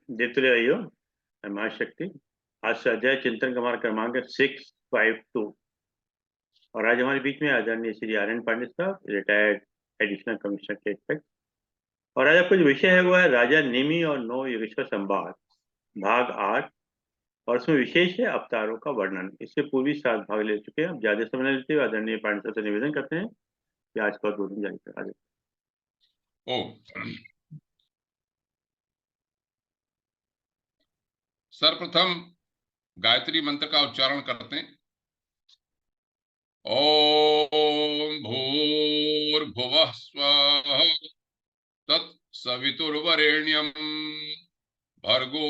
देवतुल्य आइयो महाशक्ति। आज से अध्याय चिंतन का हमारा क्रमांक है 652। और आज हमारे बीच में आदरणीय श्री आर एन पांडे साहब, रिटायर्ड एडिशनल कमिश्नर के एक्सपेक्ट। और आज आपका जो विषय है वो है राजा नेमी और नौ योगेश्वर संवाद, भाग 8। और उसमें विशेष है अवतारों का वर्णन। इससे पूर्वी 7 भाग ले चुके हैं। अब ज्यादा समय नहीं लेते हुए आदरणीय पांडे साहब से निवेदन करते हैं कि आज का उद्बोधन जारी करा दें। ओ सर्वप्रथम गायत्री मंत्र का उच्चारण करते हैं। ओम भूर्भुवः स्वः तत्सवितुर्वरेण्यं भर्गो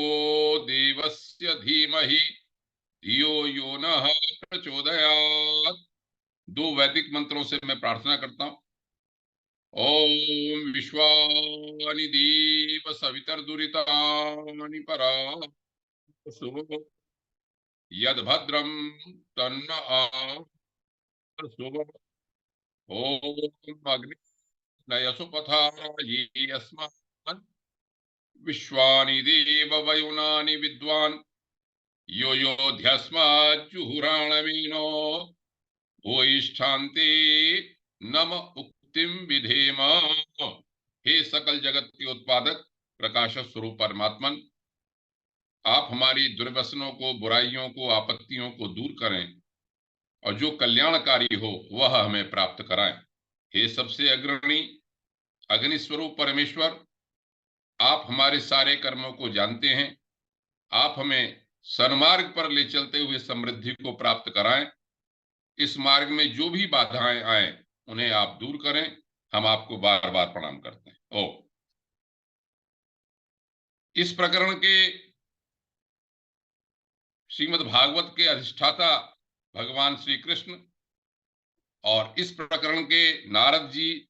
देवस्य धीमहि धियो यो नः प्रचोदयात्। दो वैदिक मंत्रों से मैं प्रार्थना करता हूं। ओम विश्वानि देव सवितर्दुरितानि परा यद्भद्रं तन्न ओम अग्नि नयसुपथाराये अस्मान् विश्वानि देव वयुनानि विद्वान् यो योऽध्यस्माज्जुहुराणमीनो भूयिष्ठान्ते नम उक्तिं विधेम। हे सकल जगत के उत्पादक प्रकाश स्वरूप परमात्मन, आप हमारी दुर्व्यसनों को, बुराइयों को, आपत्तियों को दूर करें और जो कल्याणकारी हो वह हमें प्राप्त कराएं। हे सबसे अग्रणी अग्नि स्वरूप परमेश्वर, आप हमारे सारे कर्मों को जानते हैं। आप हमें सन्मार्ग पर ले चलते हुए समृद्धि को प्राप्त कराएं। इस मार्ग में जो भी बाधाएं आए उन्हें आप दूर करें। हम आपको बार बार प्रणाम करते हैं। ओ इस प्रकरण के श्रीमद् भागवत के अधिष्ठाता भगवान श्री कृष्ण और इस प्रकरण के नारद जी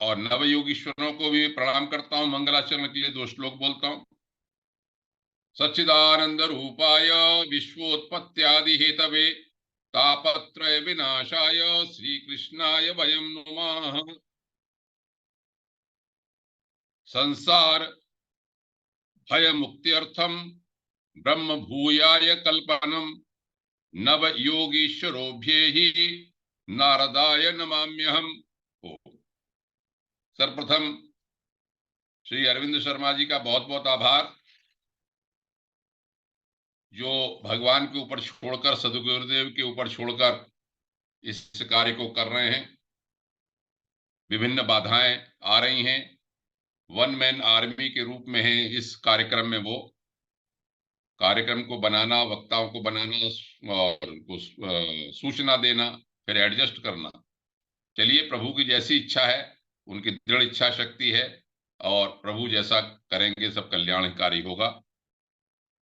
और नवयोगीश्वरों को भी प्रणाम करता हूं। मंगलाचरण के लिए 2 श्लोक बोलता हूं। सच्चिदानंद रूपाय विश्वोत्पत्त्यादि हेतवे तापत्रय विनाशाय श्री कृष्णाय वयं नुमः। संसार भय मुक्त्यर्थम ब्रह्म भूयाय कल्पनम नव योगीश्वरोभ्येहि नारदाय नमाम्यहम्। सर्वप्रथम श्री अरविंद शर्मा जी का बहुत बहुत आभार, जो भगवान के ऊपर छोड़कर, सदगुरुदेव के ऊपर छोड़कर इस कार्य को कर रहे हैं। विभिन्न बाधाएं आ रही हैं, वन मैन आर्मी के रूप में है इस कार्यक्रम में। वो कार्यक्रम को बनाना, वक्ताओं को बनाना और उनको सूचना देना, फिर एडजस्ट करना। चलिए, प्रभु की जैसी इच्छा है, उनकी दृढ़ इच्छा शक्ति है और प्रभु जैसा करेंगे सब कल्याणकारी होगा।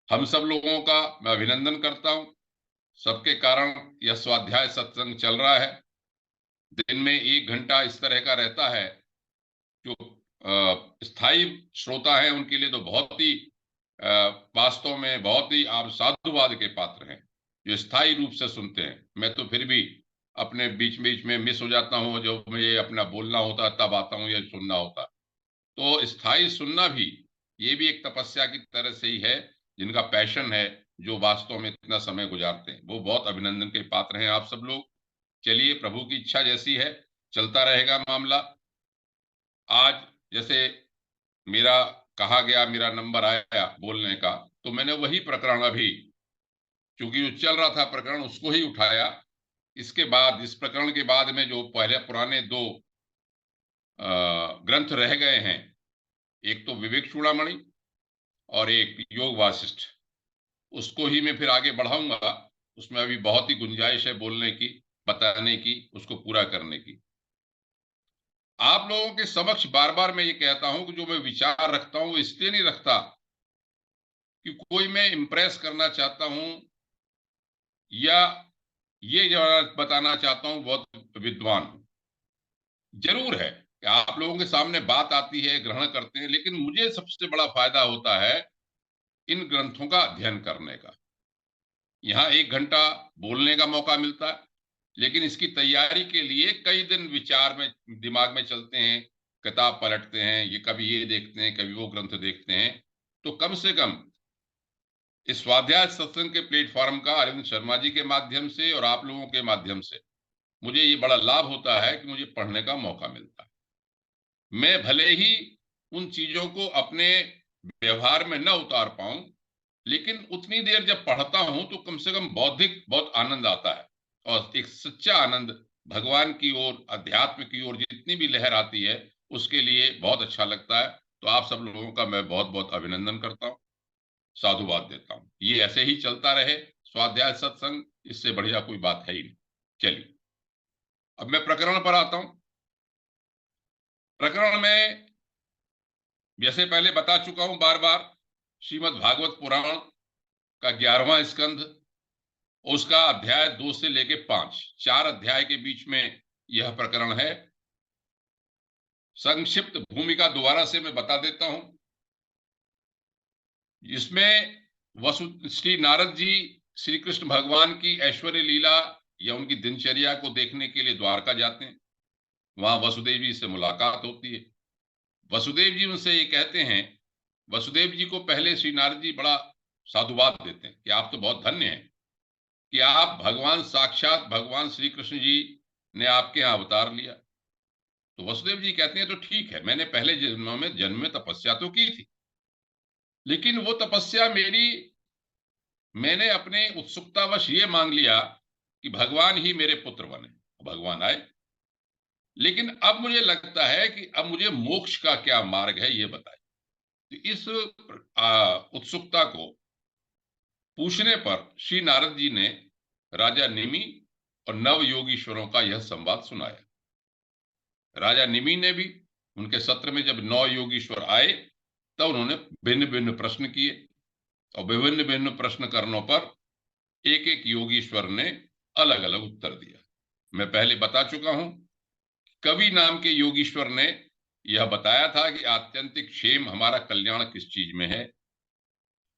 हम सब लोगों का मैं अभिनंदन करता हूं। सबके कारण यह स्वाध्याय सत्संग चल रहा है। दिन में 1 घंटा इस तरह का रहता है। जो स्थायी श्रोता हैं उनके लिए तो बहुत ही वास्तव में बहुत ही आप साधुवाद के पात्र हैं, जो स्थायी रूप से सुनते हैं। मैं तो फिर भी अपने बीच बीच में मिस हो जाता हूँ, जो मुझे अपना बोलना होता तब आता हूँ या सुनना होता। तो स्थायी सुनना भी, ये भी एक तपस्या की तरह से ही है। जिनका पैशन है, जो वास्तव में इतना समय गुजारते हैं, वो बहुत अभिनंदन के पात्र हैं आप सब लोग। चलिए, प्रभु की इच्छा जैसी है चलता रहेगा मामला। आज जैसे मेरा कहा गया, मेरा नंबर आया बोलने का, तो मैंने वही प्रकरण अभी, क्योंकि जो चल रहा था प्रकरण, उसको ही उठाया। इसके बाद, इस प्रकरण के बाद में जो पहले पुराने 2 ग्रंथ रह गए हैं, एक तो विवेक चूड़ामणि और एक योग वासिष्ठ, उसको ही मैं फिर आगे बढ़ाऊंगा। उसमें अभी बहुत ही गुंजाइश है बोलने की, बताने की, उसको पूरा करने की। आप लोगों के समक्ष बार बार मैं ये कहता हूं कि जो मैं विचार रखता हूं वो इसलिए नहीं रखता कि कोई मैं इंप्रेस करना चाहता हूं या ये जो बताना चाहता हूं बहुत विद्वान हूं। जरूर है कि आप लोगों के सामने बात आती है, ग्रहण करते हैं, लेकिन मुझे सबसे बड़ा फायदा होता है इन ग्रंथों का अध्ययन करने का। यहाँ 1 घंटा बोलने का मौका मिलता है, लेकिन इसकी तैयारी के लिए कई दिन विचार में, दिमाग में चलते हैं, किताब पलटते हैं, ये कभी ये देखते हैं, कभी वो ग्रंथ देखते हैं। तो कम से कम इस स्वाध्याय सत्संग के प्लेटफॉर्म का अरविंद शर्मा जी के माध्यम से और आप लोगों के माध्यम से मुझे ये बड़ा लाभ होता है कि मुझे पढ़ने का मौका मिलता है। मैं भले ही उन चीजों को अपने व्यवहार में न उतार पाऊं, लेकिन उतनी देर जब पढ़ता हूं तो कम से कम बौद्धिक बहुत आनंद आता है, और एक सच्चा आनंद भगवान की ओर, अध्यात्म की ओर जितनी भी लहर आती है उसके लिए बहुत अच्छा लगता है। तो आप सब लोगों का मैं बहुत बहुत अभिनंदन करता हूं, साधुवाद देता हूं। ये ऐसे ही चलता रहे स्वाध्याय सत्संग, इससे बढ़िया कोई बात है ही नहीं। चलिए अब मैं प्रकरण पर आता हूं। प्रकरण में जैसे पहले बता चुका हूं बार बार, श्रीमद् भागवत पुराण का 11वां स्कंध, उसका अध्याय 2 से लेके 5, 4 अध्याय के बीच में यह प्रकरण है। संक्षिप्त भूमिका दोबारा से मैं बता देता हूं। इसमें श्री नारद जी श्री कृष्ण भगवान की ऐश्वर्य लीला या उनकी दिनचर्या को देखने के लिए द्वारका जाते हैं। वहां वसुदेव जी से मुलाकात होती है। वसुदेव जी उनसे ये कहते हैं, वसुदेव जी को पहले श्री नारद जी बड़ा साधुवाद देते हैं कि आप तो बहुत धन्य हैं कि आप भगवान साक्षात भगवान श्री कृष्ण जी ने आपके यहां अवतार लिया। तो वसुदेव जी कहते हैं तो ठीक है, मैंने पहले जन्मों में जन्म में तपस्या तो की थी, लेकिन वो तपस्या मैंने अपने उत्सुकतावश ये मांग लिया कि भगवान ही मेरे पुत्र बने। भगवान आए, लेकिन अब मुझे लगता है कि अब मुझे मोक्ष का क्या मार्ग है ये बताए। तो इस उत्सुकता को पूछने पर श्री नारद जी ने राजा निमि और नव योगीश्वरों का यह संवाद सुनाया। राजा निमि ने भी, उनके सत्र में जब 9 योगीश्वर आए तब उन्होंने भिन्न भिन्न प्रश्न किए, और विभिन्न भिन्न प्रश्न करने पर एक एक योगीश्वर ने अलग अलग उत्तर दिया। मैं पहले बता चुका हूं, कवि नाम के योगीश्वर ने यह बताया था कि आत्यंतिक क्षेम हमारा कल्याण किस चीज में है।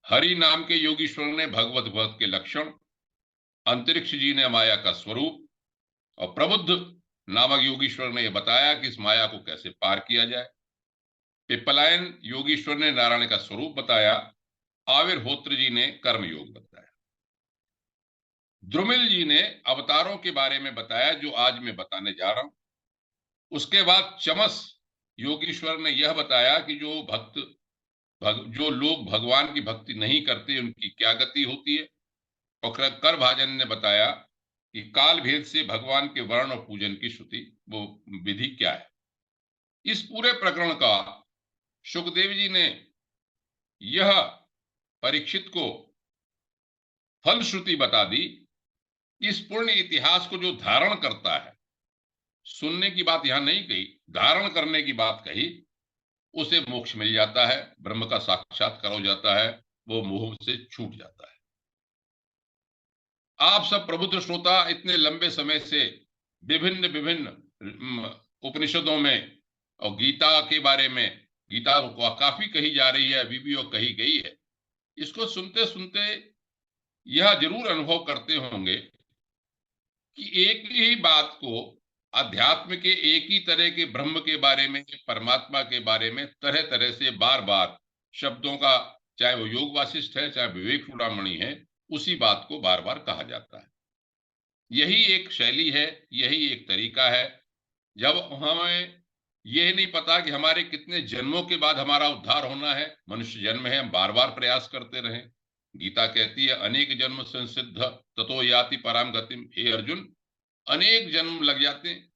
हरि नाम के योगीश्वर ने भगवत भक्त के लक्षण, अंतरिक्ष जी ने माया का स्वरूप, और प्रबुद्ध नामक योगीश्वर ने यह बताया कि इस माया को कैसे पार किया जाए। पिपलायन योगीश्वर ने नारायण का स्वरूप बताया। आविर्होत्र जी ने कर्म योग बताया। द्रुमिल जी ने अवतारों के बारे में बताया, जो आज मैं बताने जा रहा हूं। उसके बाद चमस योगीश्वर ने यह बताया कि जो लोग भगवान की भक्ति नहीं करते उनकी क्या गति होती है। और करभाजन ने बताया कि काल भेद से भगवान के वर्ण और पूजन की श्रुति, वो विधि क्या है। इस पूरे प्रकरण का सुखदेव जी ने यह परीक्षित को फलश्रुति बता दी। इस पूर्ण इतिहास को जो धारण करता है, सुनने की बात यहां नहीं कही, धारण करने की बात कही, उसे मोक्ष मिल जाता है, ब्रह्म का साक्षात्कार हो जाता है, वो मोह से छूट जाता है। आप सब प्रबुद्ध श्रोता इतने लंबे समय से विभिन्न विभिन्न उपनिषदों में और गीता के बारे में, गीता को काफी कही जा रही है, अभी भी वो कही गई है, इसको सुनते सुनते यह जरूर अनुभव करते होंगे कि एक ही बात को, अध्यात्म के एक ही तरह के ब्रह्म के बारे में, परमात्मा के बारे में तरह तरह से बार बार शब्दों का, चाहे वो योग वासिष्ठ है चाहे विवेक चूड़ामणि है, उसी बात को बार बार कहा जाता है। यही एक शैली है, यही एक तरीका है। जब हमें यह नहीं पता कि हमारे कितने जन्मों के बाद हमारा उद्धार होना है, मनुष्य जन्म है, हम बार बार प्रयास करते रहें। गीता कहती है अनेक जन्म संसिद्ध ततो याति पराम गतिम। हे अर्जुन, अनेक जन्म लग जाते हैं,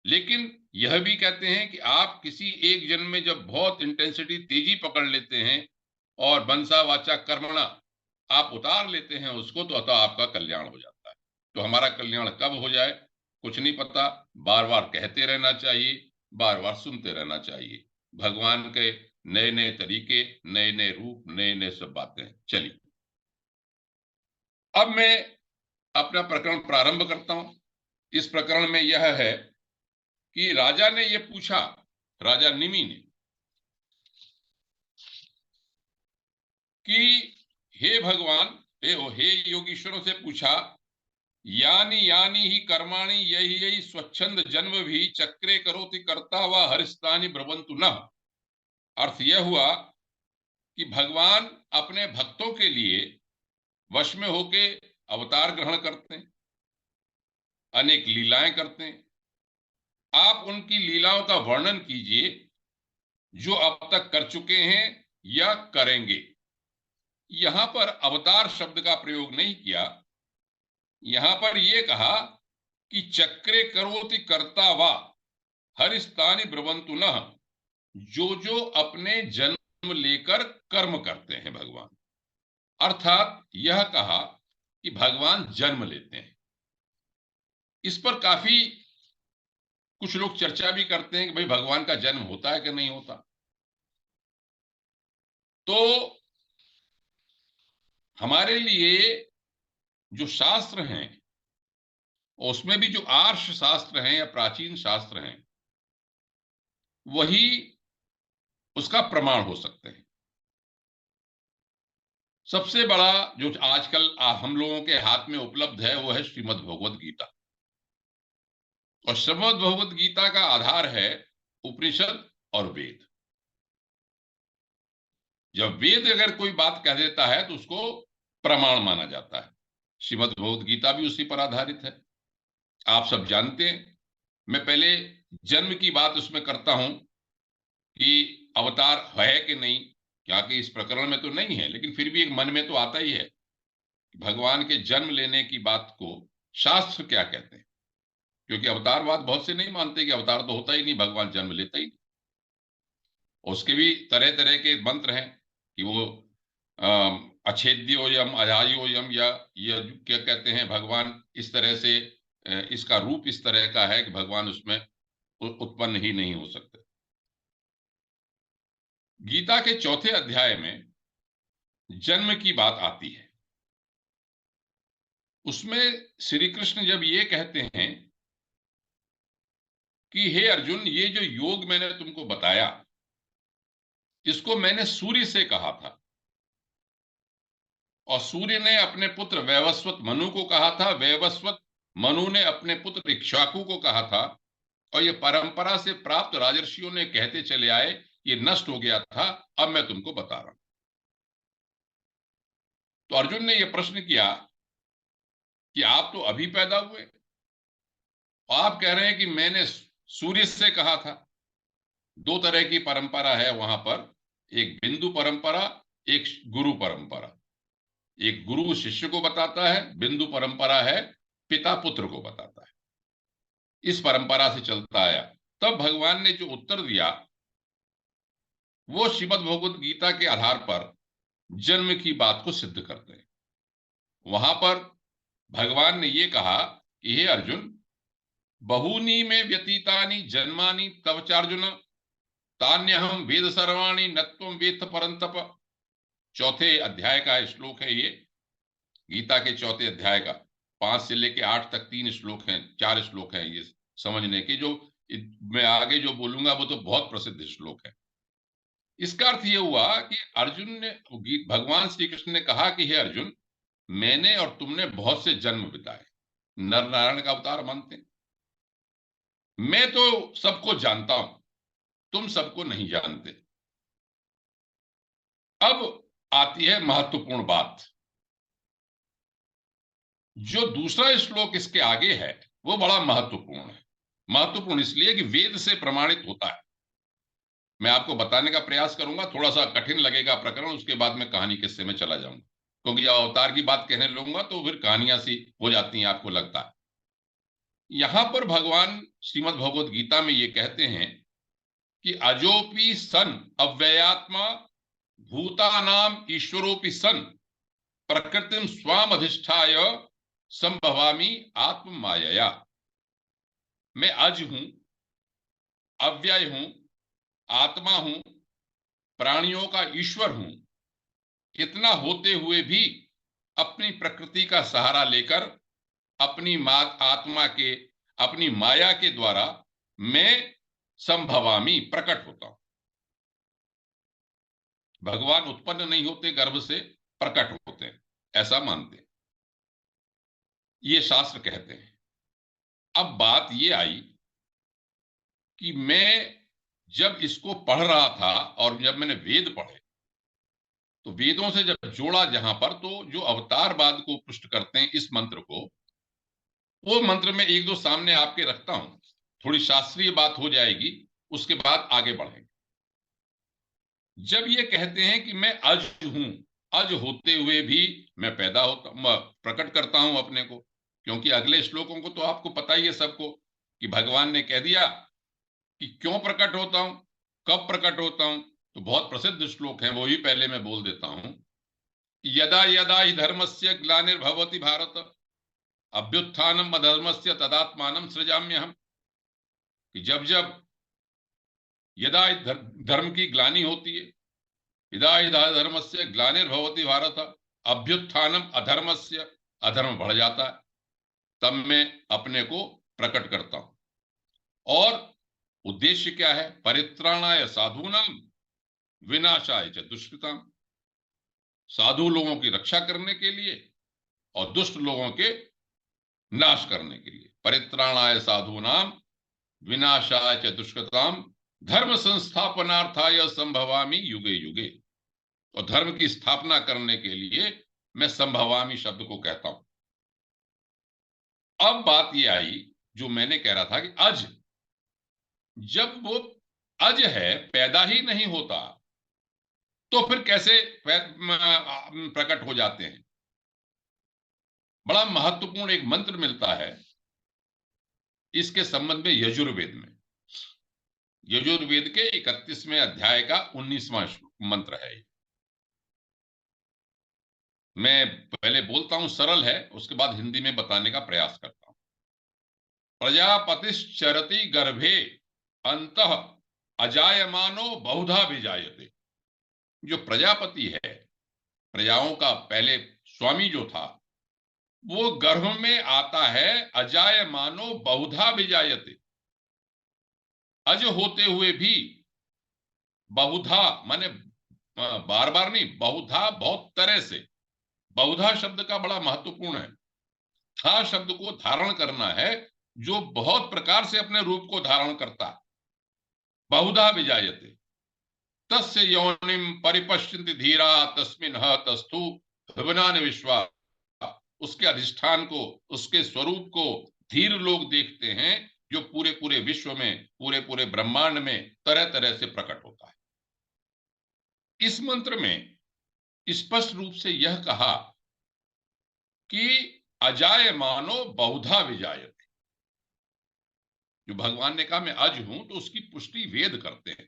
लेकिन यह भी कहते हैं कि आप किसी एक जन्म में जब बहुत इंटेंसिटी, तेजी पकड़ लेते हैं और मनसा वाचा कर्मणा आप उतार लेते हैं उसको, तो अतः आपका कल्याण हो जाता है। तो हमारा कल्याण कब हो जाए कुछ नहीं पता, बार बार कहते रहना चाहिए, बार बार सुनते रहना चाहिए। भगवान के नए नए तरीके, नए नए रूप, नए नए सब बातें। चलिए अब मैं अपना प्रकरण प्रारंभ करता हूं। इस प्रकरण में यह है कि राजा ने यह पूछा, राजा निमि ने, कि हे भगवान, हे योगीश्वरों से पूछा, यानी यानी ही कर्माणि यही यही स्वच्छंद जन्म भी चक्रे करोति कर्ता व हरिस्तानि ब्रवंतु न। अर्थ यह हुआ कि भगवान अपने भक्तों के लिए वश में होके अवतार ग्रहण करते हैं, अनेक लीलाएं करते हैं। आप उनकी लीलाओं का वर्णन कीजिए जो अब तक कर चुके हैं या करेंगे। यहां पर अवतार शब्द का प्रयोग नहीं किया, यहां पर यह कहा कि चक्रे करोति कर्ता वा हरिस्तानि ब्रवंतु नः, जो जो अपने जन्म लेकर कर्म करते हैं भगवान। अर्थात यह कहा कि भगवान जन्म लेते हैं। इस पर काफी कुछ लोग चर्चा भी करते हैं कि भाई भगवान का जन्म होता है कि नहीं होता। तो हमारे लिए जो शास्त्र हैं, उसमें भी जो आर्ष शास्त्र हैं या प्राचीन शास्त्र हैं, वही उसका प्रमाण हो सकते हैं। सबसे बड़ा जो आजकल हम लोगों के हाथ में उपलब्ध है वो है श्रीमद् भगवद गीता। और श्रीमद् भगवद गीता का आधार है उपनिषद और वेद। जब वेद अगर कोई बात कह देता है तो उसको प्रमाण माना जाता है। श्रीमद् भगवद गीता भी उसी पर आधारित है। आप सब जानते हैं। मैं पहले जन्म की बात उसमें करता हूं कि अवतार है कि नहीं, क्या कि इस प्रकरण में तो नहीं है, लेकिन फिर भी एक मन में तो आता ही है कि भगवान के जन्म लेने की बात को शास्त्र क्या कहते हैं। क्योंकि अवतारवाद बहुत से नहीं मानते कि अवतार तो होता ही नहीं, भगवान जन्म लेता ही नहीं। उसके भी तरह तरह के मंत्र हैं कि वो अछेद्योयम अजायोयम, या ये क्या कहते हैं, भगवान इस तरह से इसका रूप इस तरह का है कि भगवान उसमें उत्पन्न ही नहीं हो सकते। गीता के चौथे अध्याय में जन्म की बात आती है। उसमें श्री कृष्ण जब ये कहते हैं कि हे अर्जुन, ये जो योग मैंने तुमको बताया इसको मैंने सूर्य से कहा था, और सूर्य ने अपने पुत्र वैवस्वत मनु को कहा था, वैवस्वत मनु ने अपने पुत्र इक्ष्वाकु को कहा था, और ये परंपरा से प्राप्त राजर्षियों ने कहते चले आए, ये नष्ट हो गया था, अब मैं तुमको बता रहा हूं। तो अर्जुन ने यह प्रश्न किया कि आप तो अभी पैदा हुए, आप कह रहे हैं कि मैंने सूर्य से कहा था। दो तरह की परंपरा है वहां पर, एक बिंदु परंपरा, एक गुरु परंपरा। एक गुरु शिष्य को बताता है, बिंदु परंपरा है पिता पुत्र को बताता है। इस परंपरा से चलता आया। तब भगवान ने जो उत्तर दिया वो श्रीमद् भगवद गीता के आधार पर जन्म की बात को सिद्ध करते हैं। वहां पर भगवान ने यह कहा कि हे अर्जुन, बहूनी में व्यतीतानि जन्मानि तव चार्जुन, तान्यहम वेद सर्वाणि न त्वं वेत्थ परंतप। चौथे अध्याय का श्लोक है ये, गीता के चौथे अध्याय का। 5 से लेके 8 तक 3 श्लोक हैं, 4 श्लोक हैं ये समझने के। जो मैं आगे जो बोलूंगा वो तो बहुत प्रसिद्ध श्लोक है। इसका अर्थ यह हुआ कि अर्जुन ने, भगवान श्री कृष्ण ने कहा कि हे अर्जुन, मैंने और तुमने बहुत से जन्म बिताए, नर नारायण का अवतार मानते हैं। मैं तो सबको जानता हूं, तुम सबको नहीं जानते। अब आती है महत्वपूर्ण बात। जो दूसरा श्लोक इसके आगे है वो बड़ा महत्वपूर्ण है। महत्वपूर्ण इसलिए कि वेद से प्रमाणित होता है। मैं आपको बताने का प्रयास करूंगा, थोड़ा सा कठिन लगेगा प्रकरण, उसके बाद मैं कहानी किस्से में चला जाऊंगा। क्योंकि जब अवतार की बात कहने लगूंगा तो फिर कहानियां सी हो जाती हैं, आपको लगता है। यहां पर भगवान श्रीमद् भगवद गीता में ये कहते हैं कि अजोपि सन अव्ययात्मा भूतानाम ईश्वरोपि सन प्रकृतिम स्वाम अधिष्ठाय संभवामी आत्म मायया। मैं अज हूं, अव्यय हूं, आत्मा हूं, प्राणियों का ईश्वर हूं। इतना होते हुए भी अपनी प्रकृति का सहारा लेकर अपनी आत्मा के, अपनी माया के द्वारा मैं संभवामी प्रकट होता हूं। भगवान उत्पन्न नहीं होते गर्भ से, प्रकट होते हैं, ऐसा मानते हैं, ये शास्त्र कहते हैं। अब बात ये आई कि मैं जब इसको पढ़ रहा था और जब मैंने वेद पढ़े तो वेदों से जब जोड़ा जहां पर, तो जो अवतारवाद को पुष्ट करते हैं इस मंत्र को, वो मंत्र में एक दो सामने आपके रखता हूं, थोड़ी शास्त्रीय बात हो जाएगी, उसके बाद आगे बढ़ेंगे। जब ये कहते हैं कि मैं अज हूं, अज होते हुए भी मैं पैदा होता, प्रकट करता हूं अपने को, क्योंकि अगले श्लोकों को तो आपको पता ही है सबको, कि भगवान ने कह दिया कि क्यों प्रकट होता हूं, कब प्रकट होता हूं। तो बहुत प्रसिद्ध श्लोक है, वो ही पहले मैं बोल देता हूं। यदा यदा ही धर्मस्य ग्लानिर्भवति भारत, अभ्युत्थानम अधर्मस्य तदात्मानं सृजाम्यहम्। कि जब जब यदा धर्म की ग्लानि होती है, यदा यदा धर्मस्य ग्लानिर्भवति भारत, अभ्युत्थानम अधर्मस्य, अधर्म बढ़ जाता है, तब मैं अपने को प्रकट करता हूं। और उद्देश्य क्या है? परित्राणाय साधूनाम विनाशाय च दुष्कृताम। साधु लोगों की रक्षा करने के लिए और दुष्ट लोगों के नाश करने के लिए। परित्राणाय साधूनाम विनाशाय च दुष्कृताम धर्म संस्थापनार्थाय संभवामि युगे युगे। और धर्म की स्थापना करने के लिए मैं संभवामि शब्द को कहता हूं। अब बात यह आई जो मैंने कह रहा था कि अज, जब वो अज है, पैदा ही नहीं होता, तो फिर कैसे प्रकट हो जाते हैं? बड़ा महत्वपूर्ण एक मंत्र मिलता है इसके संबंध में यजुर्वेद में। यजुर्वेद के 31वें अध्याय का 19वां मंत्र है। मैं पहले बोलता हूं, सरल है, उसके बाद हिंदी में बताने का प्रयास करता हूं। प्रजापतिश्चरति गर्भे अंतः अजायमानो बहुधा विजायते। जो प्रजापति है, प्रजाओं का पहले स्वामी जो था, वो गर्भ में आता है, अजायमानो बहुधा विजायते, अज होते हुए भी, बहुधा माने बार बार नहीं, बहुधा बहुत तरह से। बहुधा शब्द का बड़ा महत्वपूर्ण है। था शब्द को धारण करना है, जो बहुत प्रकार से अपने रूप को धारण करता है। बहुधा विजायते तस्य योनिम परिपश्यन्ति धीरा तस्मिन् ह तस्थु भुवनानि विश्वा। उसके अधिष्ठान को, उसके स्वरूप को धीर लोग देखते हैं, जो पूरे पूरे विश्व में, पूरे पूरे ब्रह्मांड में तरह तरह से प्रकट होता है। इस मंत्र में स्पष्ट रूप से यह कहा कि अजायमानो बहुधा विजायते। जो भगवान ने कहा मैं अज हूं, तो उसकी पुष्टि वेद करते हैं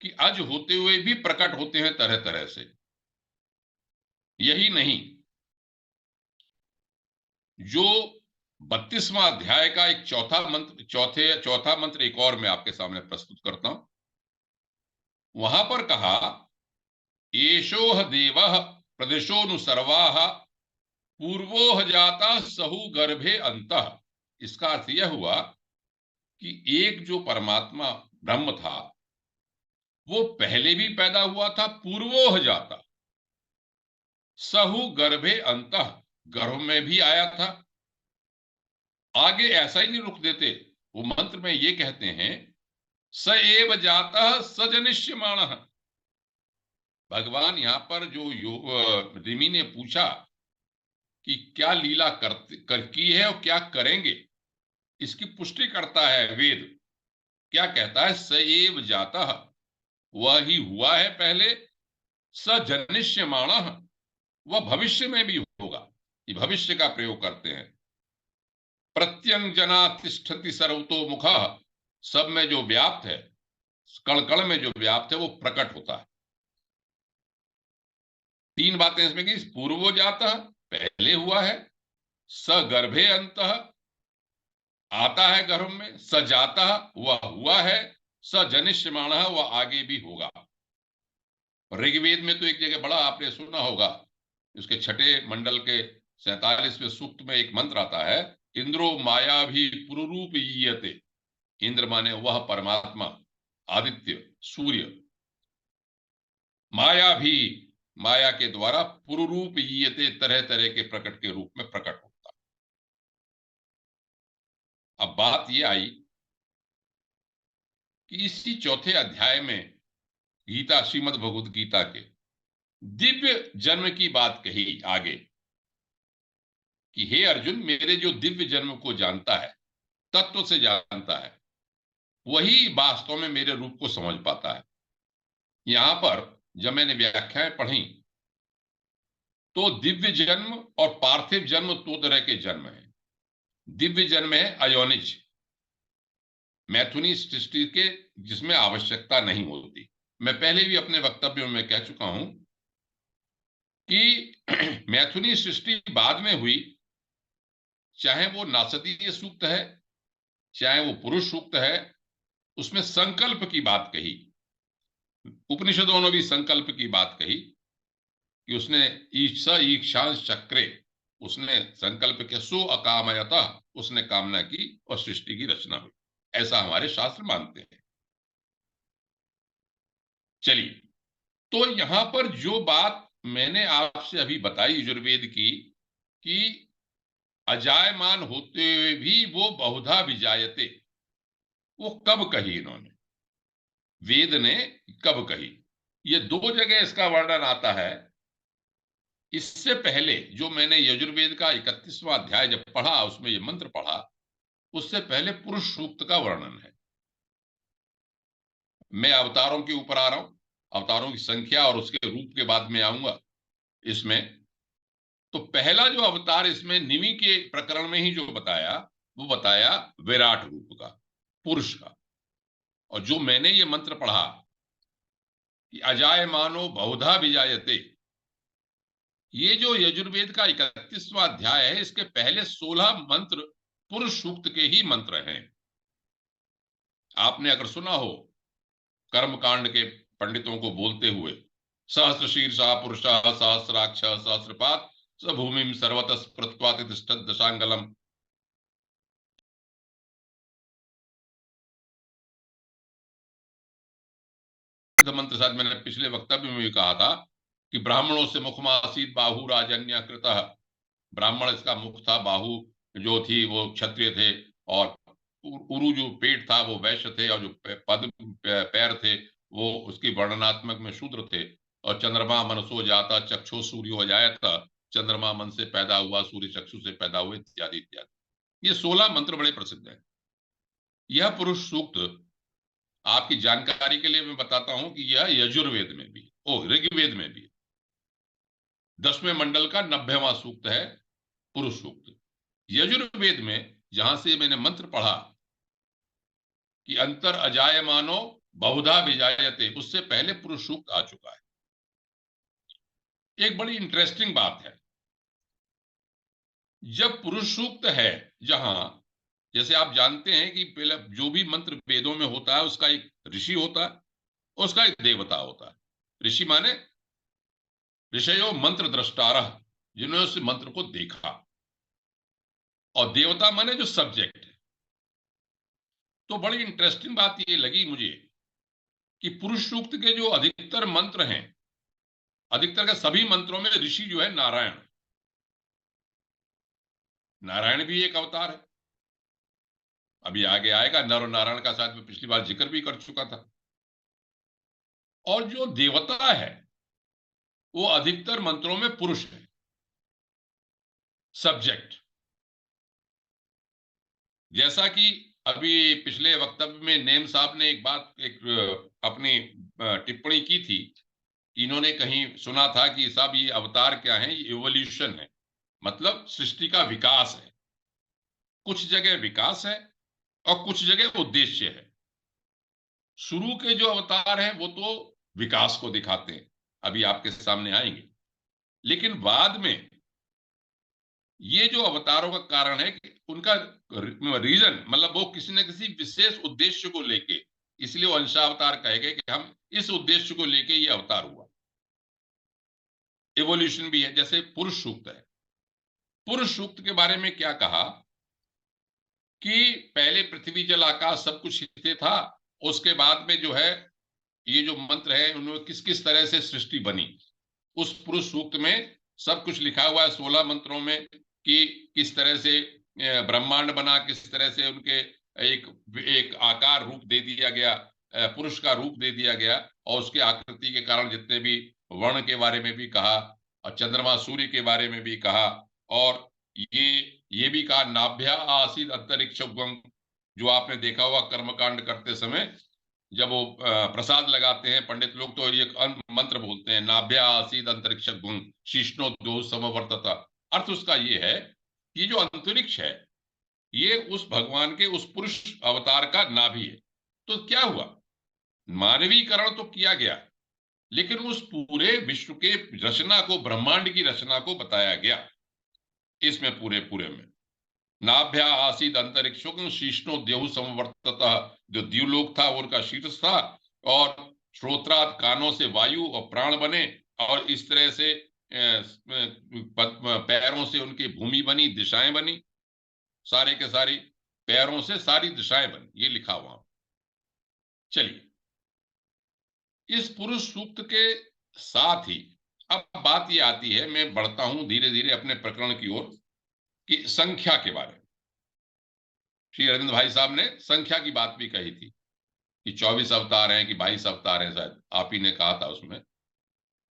कि अज होते हुए भी प्रकट होते हैं तरह तरह से। यही नहीं, जो 32वां अध्याय का एक चौथा मंत्र एक और मैं आपके सामने प्रस्तुत करता हूं। वहां पर कहा, एषोह देवः प्रदिशोनु सर्वाः पूर्वोह जाता सहु गर्भे अंतः। इसका अर्थ यह हुआ कि एक जो परमात्मा ब्रह्म था, वो पहले भी पैदा हुआ था, पूर्वोह जाता, सहु गर्भे अंतः, गर्भ में भी आया था। आगे ऐसा ही नहीं रुक देते, वो मंत्र में ये कहते हैं, स एव जातः स जनिष्यमाणः। भगवान यहां पर जो रिमी ने पूछा कि क्या लीला की है और क्या करेंगे, इसकी पुष्टि करता है वेद। क्या कहता है? स एव जातः, वह ही हुआ है पहले, स जनिष्यमाणः, वह भविष्य में भी होगा। ये भविष्य का प्रयोग करते हैं। प्रत्यंजना तिष्ठति सर्वतो मुखः, सब में जो व्याप्त है, कण कण में जो व्याप्त है, वो प्रकट होता है। तीन बातें इसमें की, पूर्वो जातः, पहले हुआ है, स गर्भे अंतः, आता है गर्भ में, स जातः, वह हुआ है, स जनिष्यमाणः, वह आगे भी होगा। ऋग्वेद में तो एक जगह बड़ा आपने सुना होगा, उसके छठे मंडल के 47वें सूक्त में एक मंत्र आता है, इंद्रो माया भी पुरुरूप यीयते। इंद्र माने वह परमात्मा, आदित्य, सूर्य, माया भी, माया के द्वारा पुरुरूप यीयते, तरह तरह के प्रकट के रूप में प्रकट होता। अब बात यह आई कि इसी चौथे अध्याय में गीता, श्रीमद् भगवद गीता के दिव्य जन्म की बात कही आगे कि हे अर्जुन, मेरे जो दिव्य जन्म को जानता है, तत्व से जानता है, वही वास्तव में मेरे रूप को समझ पाता है। यहां पर जब मैंने व्याख्याएं पढ़ी तो दिव्य जन्म और पार्थिव जन्म दो तरह के जन्म हैं। दिव्य जन्म है अयोनिज, मैथुनी सृष्टि के, जिसमें आवश्यकता नहीं होती। मैं पहले भी अपने वक्तव्यों में कह चुका हूं कि मैथुनी सृष्टि बाद में हुई, चाहे वो नासदीय सूक्त है, चाहे वो पुरुष सूक्त है, उसमें संकल्प की बात कही। उपनिषदों ने भी संकल्प की बात कही कि उसने ईक्षांश चक्रे, उसने संकल्प के सो अकामयता, उसने कामना की और सृष्टि की रचना हुई। ऐसा हमारे शास्त्र मानते हैं। चलिए, तो यहां पर जो बात मैंने आपसे अभी बताई यजुर्वेद की, कि अजायमान होते हुए भी वो बहुधा विजायते, वो कब कही इन्होंने, वेद ने कब कही? ये दो जगह इसका वर्णन आता है। इससे पहले जो मैंने यजुर्वेद का 31वां अध्याय जब पढ़ा, उसमें ये मंत्र पढ़ा, उससे पहले पुरुष सूक्त का वर्णन है। मैं अवतारों के ऊपर आ रहा हूं, अवतारों की संख्या और उसके रूप के बाद में आऊंगा इसमें। तो पहला जो अवतार इसमें निमि के प्रकरण में ही जो बताया, वो बताया विराट रूप का, पुरुष का। और जो मैंने ये मंत्र पढ़ा कि अजायमानो बहुधा विजायते, ये जो यजुर्वेद का 31वां अध्याय है, इसके पहले 16 मंत्र पुरुष सूक्त के ही मंत्र हैं। आपने अगर सुना हो कर्मकांड के पंडितों को बोलते हुए, सहस्र शीर्षा पुरुष सहस्राक्ष सहस्रपात स भूमिम सर्वतः स्पृत्वा तिष्ठत् दशांगलम। मंत्र शायद मैंने पिछले वक्तव्य में भी कहा था कि ब्राह्मणों से मुखमासीत बाहु राजन्य कृतः, ब्राह्मण इसका मुख था, बाहु जो थी वो क्षत्रिय थे, और उरु जो पेट था वो वैश्य थे, और जो पद पैर थे वो उसकी वर्णनात्मक में शूद्र थे। और चंद्रमा मनसो जाता चक्षु सूर्यो अजायत, चंद्रमा मन से पैदा हुआ, सूर्य चक्षु से पैदा हुए, इत्यादि इत्यादि। ये 16 मंत्र बड़े प्रसिद्ध हैं। यह पुरुष सूक्त आपकी जानकारी के लिए मैं बताता हूं कि यह यजुर्वेद में भी, ऋग्वेद में भी 10वें मंडल का 90वां सूक्त है, पुरुष सूक्त। यजुर्वेद में जहां से मैंने मंत्र पढ़ा कि अंतर अजायमानो बहुधा विजायते, उससे पहले पुरुष सूक्त आ चुका है। एक बड़ी इंटरेस्टिंग बात है, जब पुरुष सूक्त है, जहां जैसे आप जानते हैं कि पहले जो भी मंत्र वेदों में होता है उसका एक ऋषि होता है, उसका एक देवता होता है। ऋषि माने ऋषयो मंत्र द्रष्टारः, जिन्होंने उस मंत्र को देखा, और देवता माने जो सब्जेक्ट है। तो बड़ी इंटरेस्टिंग बात ये लगी मुझे कि पुरुष सूक्त के जो अधिकतर मंत्र हैं, अधिकतर के सभी मंत्रों में ऋषि जो है नारायण, नारायण भी एक अवतार है। अभी आगे आएगा, नर नारायण का शायद मैं पिछली बार जिक्र भी कर चुका था। और जो देवता है वो अधिकतर मंत्रों में पुरुष है, सब्जेक्ट। जैसा कि अभी पिछले वक्तव्य में नेम साहब ने एक बात, एक अपनी टिप्पणी की थी, इन्होंने कहीं सुना था कि साहब ये अवतार क्या है, ये इवोल्यूशन है, मतलब सृष्टि का विकास है। कुछ जगह विकास है और कुछ जगह उद्देश्य है। शुरू के जो अवतार हैं वो तो विकास को दिखाते हैं, अभी आपके सामने आएंगे। लेकिन बाद में ये जो अवतारों का कारण है कि उनका रीजन, मतलब वो किसी न किसी विशेष उद्देश्य को लेके, इसलिए वो अंशावतार कहे गए कि हम इस उद्देश्य को लेके ये अवतार हुआ। एवोल्यूशन भी है। जैसे पुरुष सूक्त है, पुरुष सूक्त के बारे में क्या कहा कि पहले पृथ्वी जल आकाश सब कुछ स्थिर था, उसके बाद में जो है ये जो मंत्र है उन्होंने किस किस तरह से सृष्टि बनी, उस पुरुष सूक्त में सब कुछ लिखा हुआ है 16 मंत्रों में, कि किस तरह से ब्रह्मांड बना, किस तरह से उनके एक एक आकार रूप दे दिया गया, पुरुष का रूप दे दिया गया, और उसके आकृति के कारण जितने भी वर्ण के बारे में भी कहा, और चंद्रमा सूर्य के बारे में भी कहा, और ये भी कहा नाभ्या आसीद अंतरिक्ष, जो आपने देखा हुआ कर्मकांड करते समय जब वो प्रसाद लगाते हैं पंडित लोग, तो ये मंत्र बोलते हैं, नाभ्या आसीद अंतरिक्ष गुण शीष्णो दो समवर्तता। अर्थ उसका ये है कि जो अंतरिक्ष है ये उस भगवान के उस पुरुष अवतार का नाभि है। तो क्या हुआ, मानवीकरण तो किया गया, लेकिन उस पूरे विश्व के रचना को, ब्रह्मांड की रचना को बताया गया इसमें पूरे में। नाभ्या आसीद अंतरिक्षुग्न शीष्णो देहु समवर्ततः, जो द्युलोक था उनका शीर्ष था, और श्रोत्रात कानों से वायु और प्राण बने, और इस तरह से पैरों से उनकी भूमि बनी, दिशाएं बनी, सारे के सारी पैरों से सारी दिशाएं बनी, ये लिखा हुआ। चलिए, इस पुरुष सूक्त के साथ ही अब बात ये आती है, मैं बढ़ता हूं धीरे धीरे अपने प्रकरण की ओर, कि संख्या के बारे में श्री अरविंद भाई साहब ने संख्या की बात भी कही थी कि 24 अवतार हैं कि 22 अवतार हैं, शायद आप ही ने कहा था उसमें।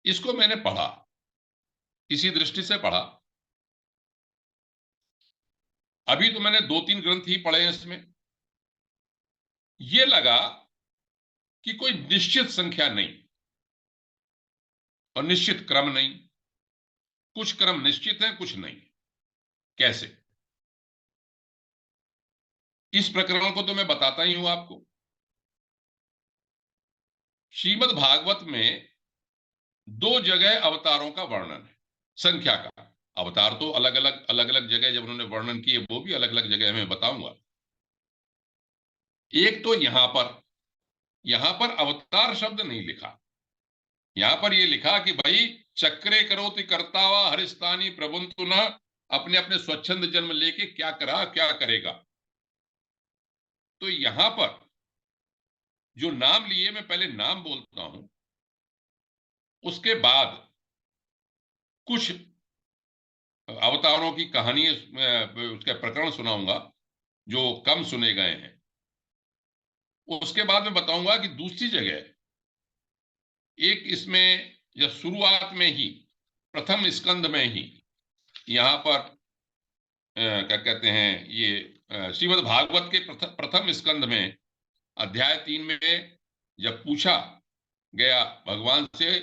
इसको मैंने पढ़ा, इसी दृष्टि से पढ़ा। अभी तो मैंने 2-3 ग्रंथ ही पढ़े हैं इसमें। ये लगा कि कोई निश्चित संख्या नहीं और निश्चित क्रम नहीं, कुछ क्रम निश्चित है कुछ नहीं। कैसे? इस प्रकरण को तो मैं बताता ही हूं आपको। श्रीमद् भागवत में 2 जगह अवतारों का वर्णन है, संख्या का। अवतार तो अलग अलग जगह जब उन्होंने वर्णन किए वो भी अलग अलग जगह मैं बताऊंगा। एक तो यहां पर अवतार शब्द नहीं लिखा, यहां पर यह लिखा कि भाई चक्रे करोति कर्ता वा हरिस्तानी प्रबुंतु न, अपने अपने स्वच्छंद जन्म लेके क्या करा क्या करेगा। तो यहां पर जो नाम लिए, मैं पहले नाम बोलता हूं, उसके बाद कुछ अवतारों की कहानी, उसके प्रकरण सुनाऊंगा जो कम सुने गए हैं। उसके बाद मैं बताऊंगा कि दूसरी जगह एक इसमें, या शुरुआत में ही प्रथम स्कंद में ही यहां पर क्या कहते हैं, ये श्रीमद् भागवत के प्रथम स्कंद में अध्याय 3 में जब पूछा गया भगवान से,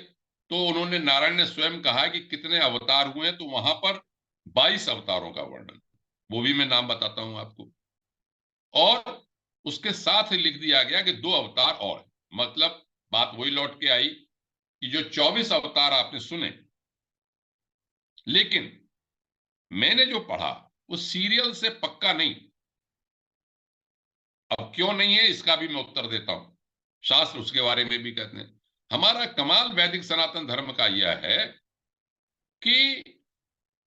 तो उन्होंने, नारायण ने स्वयं कहा कि कितने अवतार हुए हैं, तो वहां पर 22 अवतारों का वर्णन, वो भी मैं नाम बताता हूं आपको। और उसके साथ ही लिख दिया गया कि 2 अवतार और, मतलब बात वही लौट के आई कि जो 24 अवतार आपने सुने, लेकिन मैंने जो पढ़ा वो सीरियल से पक्का नहीं। अब क्यों नहीं है इसका भी मैं उत्तर देता हूं, शास्त्र उसके बारे में भी कहते हैं। हमारा कमाल वैदिक सनातन धर्म का यह है कि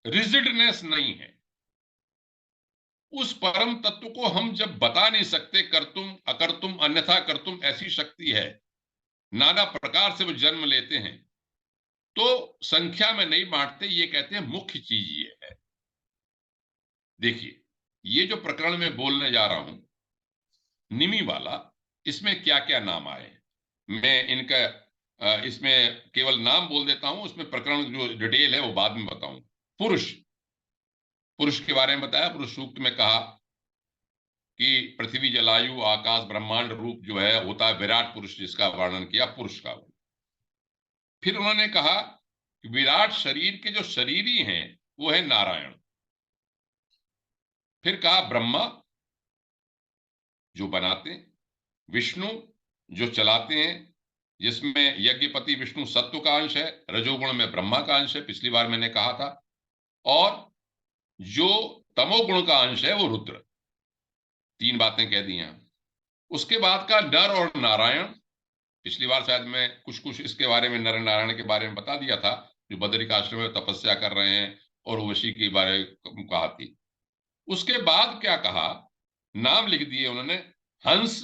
रिजिडनेस नहीं है। उस परम तत्व को हम जब बता नहीं सकते, करतुम अकर्तुम अन्यथा करतुम ऐसी शक्ति है, नाना प्रकार से वो जन्म लेते हैं, तो संख्या में नहीं बांटते, ये कहते हैं मुख्य चीज ये है। देखिए, ये जो प्रकरण में बोलने जा रहा हूं निमि वाला, इसमें क्या क्या नाम आए, मैं इनका इसमें केवल नाम बोल देता हूं, उसमें प्रकरण जो डिटेल है वो बाद में बताऊं। पुरुष के बारे में बताया, पुरुष सूक्त में कहा कि पृथ्वी जलायु आकाश ब्रह्मांड रूप जो है होता है विराट पुरुष, जिसका वर्णन किया पुरुष का। फिर उन्होंने कहा कि विराट शरीर के जो शरीरी हैं वो है नारायण। फिर कहा ब्रह्मा जो बनाते हैं, विष्णु जो चलाते हैं, जिसमें यज्ञपति विष्णु सत्व का अंश है, रजोगुण में ब्रह्मा का अंश है, पिछली बार मैंने कहा था, और जो तमोगुण का अंश है वो रुद्र। 3 बातें कह दी हैं। उसके बाद का नर और नारायण, पिछली बार शायद मैं कुछ इसके बारे में, नर नारायण के बारे में बता दिया था, जो बद्रिकाश्रम में तपस्या कर रहे हैं और उर्वशी के बारे में कहा थी। उसके बाद क्या कहा, नाम लिख दिए उन्होंने, हंस,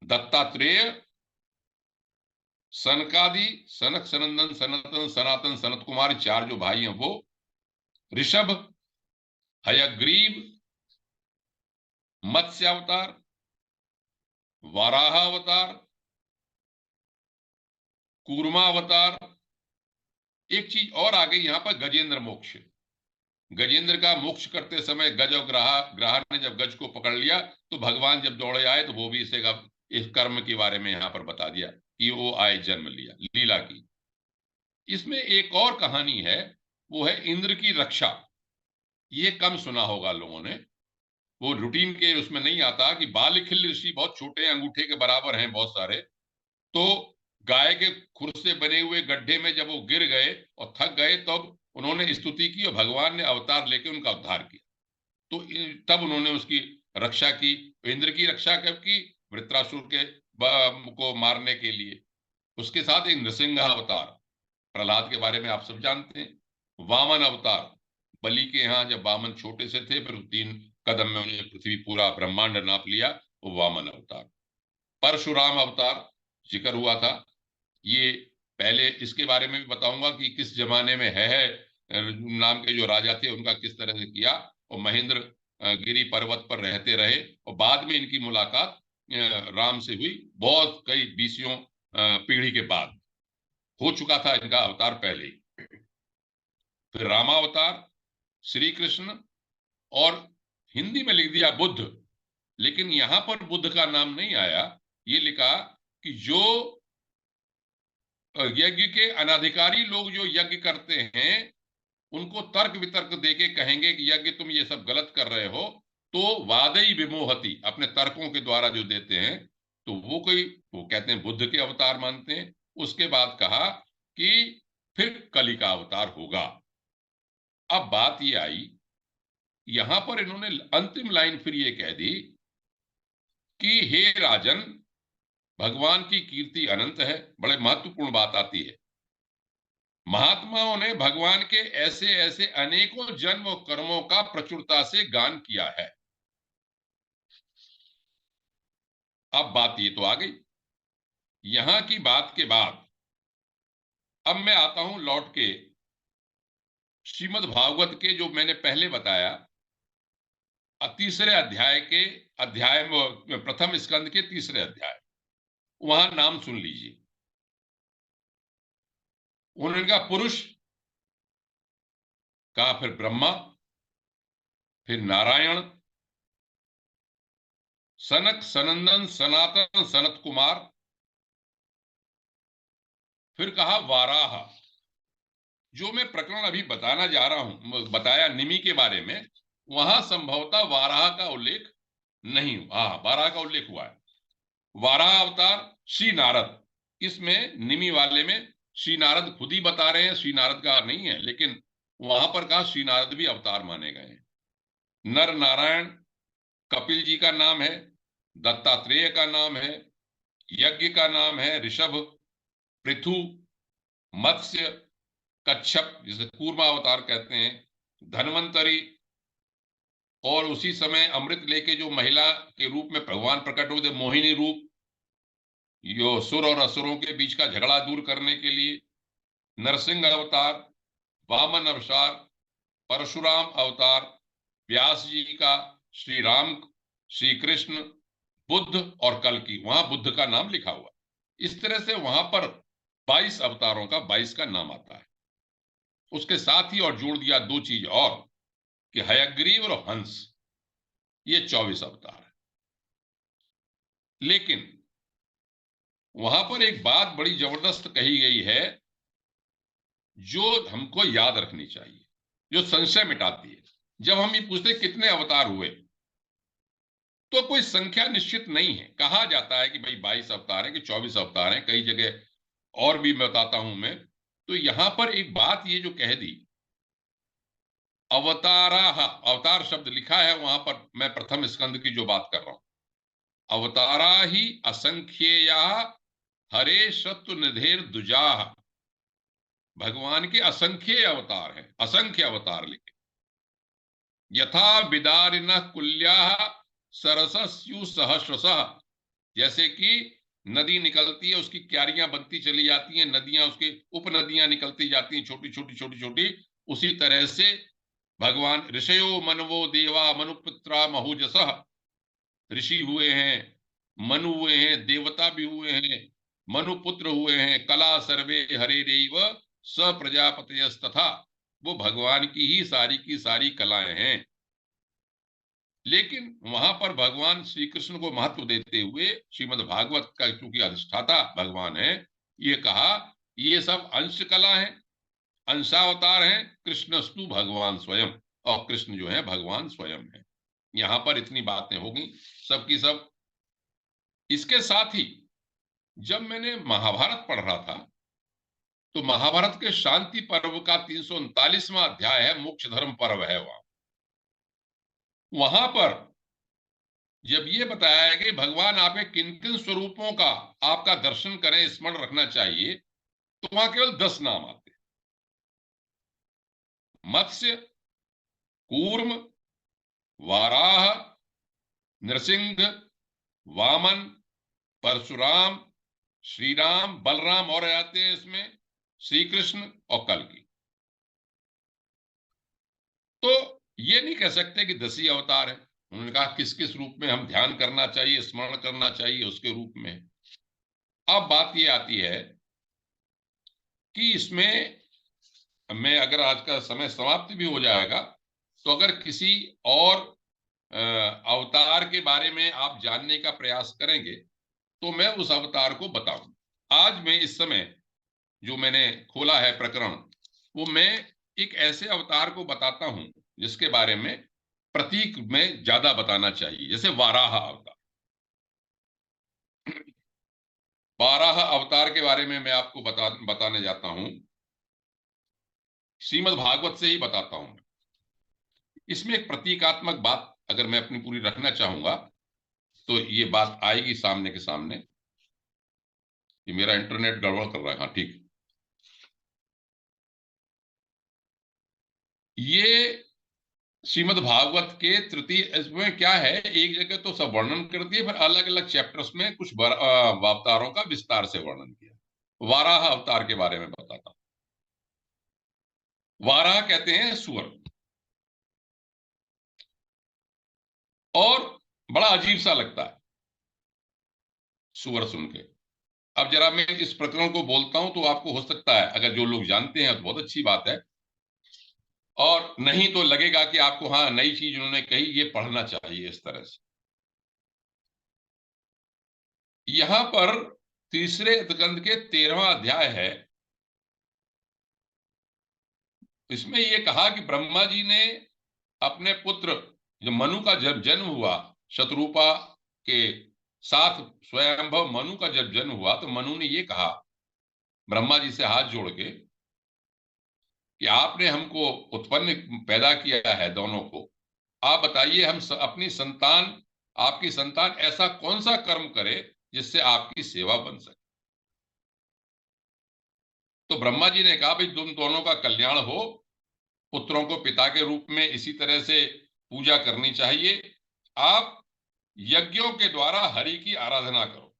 दत्तात्रेय, सनकादि, सनक सनंदन सनातन सनातन सनत कुमार, 4 जो भाई हैं वो, ऋषभ, हयग्रीव, मत्स्य अवतार, वाराह अवतार, कूर्मा अवतार। एक चीज और आ गई यहाँ पर, गजेंद्र मोक्ष। गजेंद्र का मोक्ष करते समय गज और ग्राह ने जब गज को पकड़ लिया तो भगवान जब दौड़े आए तो वो भी इस कर्म के बारे में यहाँ पर बता दिया कि वो आए जन्म लिया, लीला की। इसमें एक और कहानी है, वो है इंद्र की रक्षा। ये कम सुना होगा लोगों ने, वो रूटीन के उसमें नहीं आता कि बालखिल ऋषि बहुत छोटे हैं, अंगूठे के बराबर हैं बहुत सारे, तो गाय के खुर से बने हुए गड्ढे में जब वो गिर गए और थक गए तब उन्होंने स्तुति की और भगवान ने अवतार लेके उनका उद्धार किया। तो तब उन्होंने उसकी रक्षा की। इंद्र की रक्षा कब की? वृत्रासुर के को मारने के लिए। उसके साथ एक नृसिंह अवतार, प्रहलाद के बारे में आप सब जानते हैं। वामन अवतार, बलि के यहाँ जब वामन छोटे से थे, फिर 3 कदम में उन्हें पृथ्वी पूरा ब्रह्मांड नाप लिया, वो वामन अवतार। परशुराम अवतार जिक्र हुआ था, ये पहले इसके बारे में भी बताऊंगा कि किस जमाने में है नाम के जो राजा थे उनका किस तरह से किया, और महेंद्र गिरी पर्वत पर रहते रहे और बाद में इनकी मुलाकात राम से हुई, बहुत कई 20 पीढ़ी के बाद। हो चुका था इनका अवतार पहले ही। फिर रामावतार, श्री कृष्ण, और हिंदी में लिख दिया बुद्ध, लेकिन यहां पर बुद्ध का नाम नहीं आया। ये लिखा कि जो यज्ञ के अनाधिकारी लोग जो यज्ञ करते हैं उनको तर्क वितर्क देके कहेंगे कि यज्ञ तुम ये सब गलत कर रहे हो, तो वादई विमोहति, अपने तर्कों के द्वारा जो देते हैं, तो वो कहते हैं बुद्ध के अवतार मानते हैं। उसके बाद कहा कि फिर कली का अवतार होगा। अब बात ये आई, यहां पर इन्होंने अंतिम लाइन फिर ये कह दी कि हे राजन, भगवान की कीर्ति अनंत है। बड़े महत्वपूर्ण बात आती है। महात्माओं ने भगवान के ऐसे ऐसे अनेकों जन्म और कर्मों का प्रचुरता से गान किया है। अब बात ये तो आ गई। यहां की बात के बाद अब मैं आता हूं लौट के श्रीमद् भागवत के, जो मैंने पहले बताया, तीसरे अध्याय में प्रथम स्कंद के तीसरे अध्याय, वहां नाम सुन लीजिए। उन्होंने कहा पुरुष, कहा फिर ब्रह्मा, फिर नारायण, सनक सनंदन सनातन सनत कुमार, फिर कहा वाराह। जो मैं प्रकरण अभी बताना जा रहा हूं, बताया निमि के बारे में, वहां संभवतः वाराह का उल्लेख नहीं हुआ। वाराह का उल्लेख हुआ है। वाराह अवतार श्री नारद, इसमें निमि वाले में श्री नारद खुद ही बता रहे हैं, श्री नारद का नहीं है, लेकिन वहां पर कहा श्री नारद भी अवतार माने गए हैं। नर नारायण, कपिल जी का नाम है, दत्तात्रेय का नाम है, यज्ञ का नाम है ऋषभ, पृथु, मत्स्य, कच्छप जिसे कूर्मा अवतार कहते हैं, धन्वंतरी, और उसी समय अमृत लेके जो महिला के रूप में भगवान प्रकट हुए थे, मोहिनी रूप, यो सुर और असुरों के बीच का झगड़ा दूर करने के लिए, नरसिंह अवतार, वामन अवतार, परशुराम अवतार, व्यास जी का, श्री राम, श्री कृष्ण, बुद्ध और कल्कि, वहां बुद्ध का नाम लिखा हुआ। इस तरह से वहां पर 22 अवतारों का 22 का नाम आता है। उसके साथ ही और जोड़ दिया 2 चीज और, कि हयग्रीव और हंस, ये 24 अवतार है। लेकिन वहां पर एक बात बड़ी जबरदस्त कही गई है जो हमको याद रखनी चाहिए, जो संशय मिटाती है। जब हम ये पूछते कितने अवतार हुए, तो कोई संख्या निश्चित नहीं है। कहा जाता है कि भाई 22 अवतार है कि 24 अवतार हैं, कई जगह और भी बताता हूं मैं। तो यहां पर एक बात ये जो कह दी, अवतारा, अवतार शब्द लिखा है वहां पर, मैं प्रथम स्कंद की जो बात कर रहा हूं, अवतारा ही असंख्येया हरे शत्रु निधेर दुजाह। भगवान के असंख्य अवतार हैं, असंख्य अवतार लिखे। यथा विदारिन कुल्या सरसस्यु सहस्रशः, जैसे कि नदी निकलती है, उसकी क्यारियां बनती चली जाती हैं, नदियां उसके उपनदियां निकलती जाती हैं, छोटी छोटी छोटी छोटी। उसी तरह से भगवान ऋषयो मनवो देवा मनुपुत्रा महुजसः, ऋषि हुए हैं, मनु हुए हैं, देवता भी हुए हैं, मनुपुत्र हुए हैं, कला सर्वे हरेरेव स प्रजापतयस्तथा, वो भगवान की ही सारी की सारी कलाएं हैं। लेकिन वहां पर भगवान श्री कृष्ण को महत्व देते हुए श्रीमद् भागवत का चूंकि अधिष्ठाता भगवान है, ये कहा ये सब अंश कला है, अंशावतार हैं, कृष्णस्तु भगवान स्वयं, और कृष्ण जो है भगवान स्वयं है। यहां पर इतनी बातें हो गई सबकी सब। इसके साथ ही जब मैंने महाभारत पढ़ रहा था तो महाभारत के शांति पर्व का 339वां अध्याय है, मोक्ष धर्म पर्व है। वहां पर जब ये बताया है कि भगवान आपके किन किन स्वरूपों का आपका दर्शन करें, स्मरण रखना चाहिए, तो वहां केवल 10 नाम आते हैं। मत्स्य, कूर्म, वाराह, नृसिंह, वामन, परशुराम, श्रीराम, बलराम, और आते हैं इसमें श्री कृष्ण और कल्कि। तो ये नहीं कह सकते कि 10 ही अवतार है। उन्होंने कहा किस किस रूप में हम ध्यान करना चाहिए, स्मरण करना चाहिए, उसके रूप में। अब बात ये आती है कि इसमें मैं, अगर आज का समय समाप्त भी हो जाएगा, तो अगर किसी और अवतार के बारे में आप जानने का प्रयास करेंगे तो मैं उस अवतार को बताऊं। आज मैं इस समय जो मैंने खोला है प्रकरण, वो मैं एक ऐसे अवतार को बताता हूं जिसके बारे में प्रतीक में ज्यादा बताना चाहिए, जैसे वाराह अवतार। वाराह अवतार के बारे में मैं आपको बताने जाता हूं, श्रीमद् भागवत से ही बताता हूं। इसमें एक प्रतीकात्मक बात अगर मैं अपनी पूरी रखना चाहूंगा तो ये बात आएगी सामने के सामने। ये मेरा इंटरनेट गड़बड़ कर रहा है, हाँ ठीक। ये श्रीमद् भागवत के तृतीय, इसमें क्या है, एक जगह तो सब वर्णन कर दिए, फिर अलग अलग चैप्टर्स में कुछ अवतारों का विस्तार से वर्णन किया। वाराह अवतार के बारे में बताता हूं। वाराह कहते हैं सुअर, और बड़ा अजीब सा लगता है सुअर सुन के। अब जरा मैं इस प्रकरण को बोलता हूं तो आपको हो सकता है, अगर जो लोग जानते हैं तो बहुत अच्छी बात है, और नहीं तो लगेगा कि आपको हाँ नई चीज उन्होंने कही, ये पढ़ना चाहिए इस तरह से। यहां पर तीसरे स्कंद के 13वां अध्याय है। इसमें यह कहा कि ब्रह्मा जी ने अपने पुत्र, जब मनु का जब जन्म हुआ, शतरूपा के साथ स्वयंभव मनु का जब जन्म हुआ, तो मनु ने यह कहा ब्रह्मा जी से हाथ जोड़ के कि आपने हमको उत्पन्न पैदा किया है दोनों को, आप बताइए हम अपनी संतान, आपकी संतान ऐसा कौन सा कर्म करे जिससे आपकी सेवा बन सके। तो ब्रह्मा जी ने कहा भाई तुम दोनों का कल्याण हो, पुत्रों को पिता के रूप में इसी तरह से पूजा करनी चाहिए, आप यज्ञों के द्वारा हरि की आराधना करो।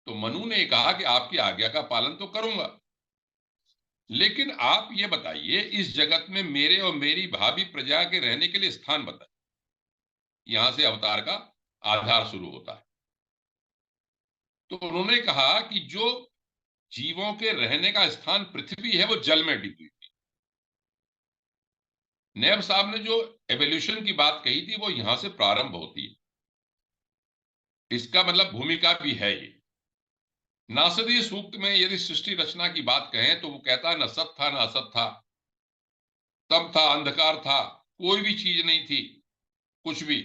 तो मनु ने कहा कि आपकी आज्ञा का पालन तो करूंगा, लेकिन आप ये बताइए इस जगत में मेरे और मेरी भावी प्रजा के रहने के लिए स्थान बताइए। यहां से अवतार का आधार शुरू होता है। तो उन्होंने कहा कि जो जीवों के रहने का स्थान पृथ्वी है वो जल में डूबी थी। नैब साहब ने जो एवोल्यूशन की बात कही थी वो यहां से प्रारंभ होती है। इसका मतलब भूमिका भी है ये। नासदीय सूक्त में यदि सृष्टि रचना की बात कहें तो वो कहता है न सत था न असत था, तम था अंधकार था, कोई भी चीज नहीं थी, कुछ भी।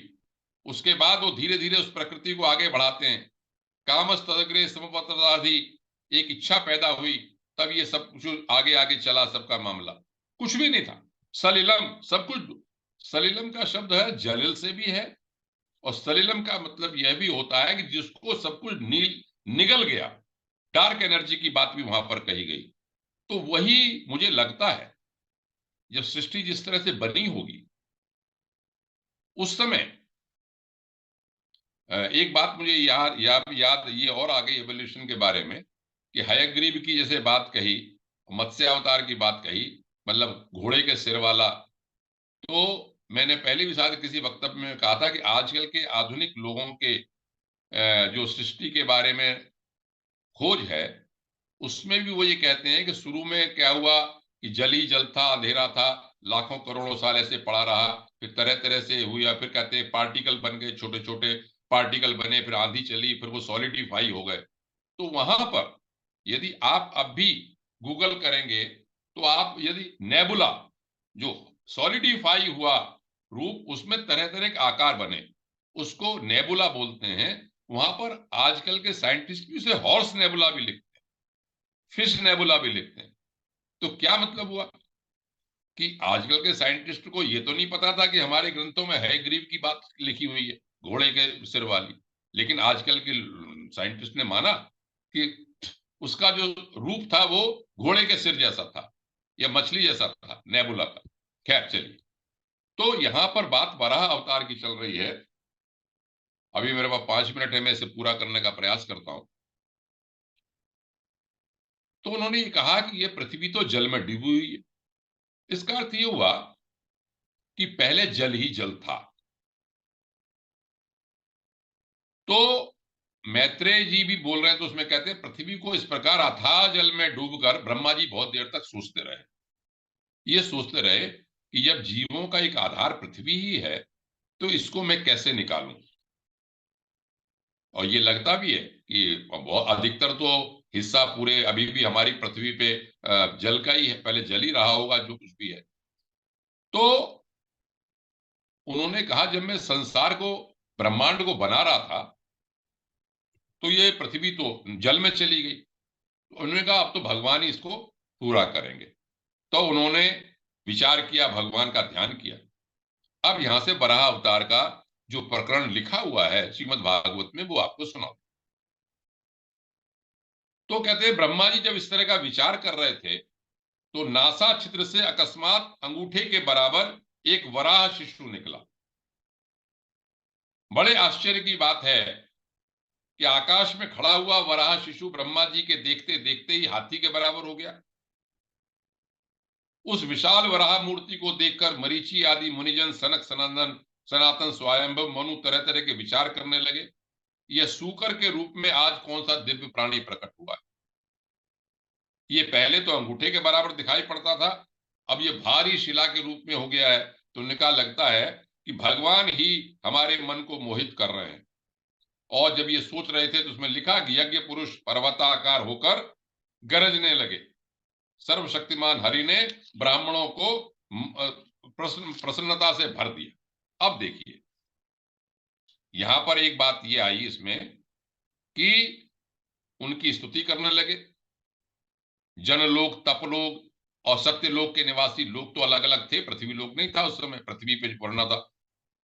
उसके बाद वो धीरे धीरे उस प्रकृति को आगे बढ़ाते हैं। कामस्तदग्रे समपत्राधि, एक इच्छा पैदा हुई, तब ये सब कुछ आगे आगे चला, सबका मामला कुछ भी नहीं था। सलिलम, सब कुछ। सलिलम का शब्द है जलिल से भी है, और सलिलम का मतलब यह भी होता है कि जिसको सब कुछ निगल गया, डार्क एनर्जी की बात भी वहां पर कही गई। तो वही मुझे लगता है जब सृष्टि जिस तरह से बनी होगी उस समय, एक बात मुझे याद ये और आ गई एवोल्यूशन के बारे में, कि हयग्रीव की जैसे बात कही, मत्स्य अवतार की बात कही, मतलब घोड़े के सिर वाला। तो मैंने पहले भी शायद किसी वक्तव्य में कहा था कि आजकल के आधुनिक लोगों के जो सृष्टि के बारे में खोज है उसमें भी वो ये कहते हैं कि शुरू में क्या हुआ कि जल ही जल था, अंधेरा था, लाखों करोड़ों साल ऐसे पड़ा रहा, फिर तरह तरह से हुई, फिर कहते हैं पार्टिकल बन गए, छोटे छोटे पार्टिकल बने, फिर आंधी चली, फिर वो सॉलिडिफाई हो गए। तो वहां पर यदि आप अब भी गूगल करेंगे तो आप यदि नेबुला जो सॉलिडिफाई हुआ रूप, उसमें तरह तरह के आकार बने, उसको नेबुला बोलते हैं। वहां पर आजकल के साइंटिस्ट भी उसे हॉर्स नेबुला भी लिखते हैं, फिश नेबुला भी लिखते हैं। तो क्या मतलब हुआ कि आजकल के साइंटिस्ट को ये तो नहीं पता था कि हमारे ग्रंथों में है ग्रीव की बात लिखी हुई है, घोड़े के सिर वाली, लेकिन आजकल के साइंटिस्ट ने माना कि उसका जो रूप था वो घोड़े के सिर जैसा था या मछली जैसा था, नेबुला का। खैर चलिए, तो यहां पर बात वराह अवतार की चल रही है। अभी मेरे पास 5 मिनट है, मैं इसे पूरा करने का प्रयास करता हूं। तो उन्होंने ये कहा कि ये पृथ्वी तो जल में डूबी हुई है। इसका अर्थ ये हुआ कि पहले जल ही जल था। तो मैत्रेय जी भी बोल रहे हैं, तो उसमें कहते हैं पृथ्वी को इस प्रकार अथाह जल में डूबकर ब्रह्मा जी बहुत देर तक सोचते रहे। ये सोचते रहे कि जब जीवों का एक आधार पृथ्वी ही है तो इसको मैं कैसे निकालूं। और ये लगता भी है कि बहुत अधिकतर तो हिस्सा पूरे अभी भी हमारी पृथ्वी पे जल का ही है, पहले जल ही रहा होगा जो कुछ भी है। तो उन्होंने कहा जब मैं संसार को, ब्रह्मांड को बना रहा था तो ये पृथ्वी तो जल में चली गई। तो उन्होंने कहा अब तो भगवान ही इसको पूरा करेंगे। तो उन्होंने विचार किया, भगवान का ध्यान किया। अब यहां से वराह अवतार का जो प्रकरण लिखा हुआ है श्रीमद् भागवत में, वो आपको सुनाओ। तो कहते हैं ब्रह्मा जी जब इस तरह का विचार कर रहे थे तो नासा छिद्र से अकस्मात अंगूठे के बराबर एक वराह शिशु निकला। बड़े आश्चर्य की बात है कि आकाश में खड़ा हुआ वराह शिशु ब्रह्मा जी के देखते देखते ही हाथी के बराबर हो गया। उस विशाल वराह मूर्ति को देखकर मरीचि आदि मुनिजन, सनक सनंदन, सनातन, स्वयंभव, मनु तरह तरह के विचार करने लगे, यह सूकर के रूप में आज कौन सा दिव्य प्राणी प्रकट हुआ है। ये पहले तो अंगूठे के बराबर दिखाई पड़ता था, अब ये भारी शिला के रूप में हो गया है। तो उन्हें लगता है कि भगवान ही हमारे मन को मोहित कर रहे हैं। और जब ये सोच रहे थे तो उसमें लिखा कि यज्ञ पुरुष पर्वताकार होकर गरजने लगे। सर्वशक्तिमान हरि ने ब्राह्मणों को प्रसन्नता से भर दिया। अब देखिए यहां पर एक बात ये आई इसमें कि उनकी स्तुति करने लगे। जनलोक, तपलोक और सत्यलोक के निवासी लोग तो अलग अलग थे, पृथ्वी लोक नहीं था उस समय, पृथ्वी पे पढ़ना था।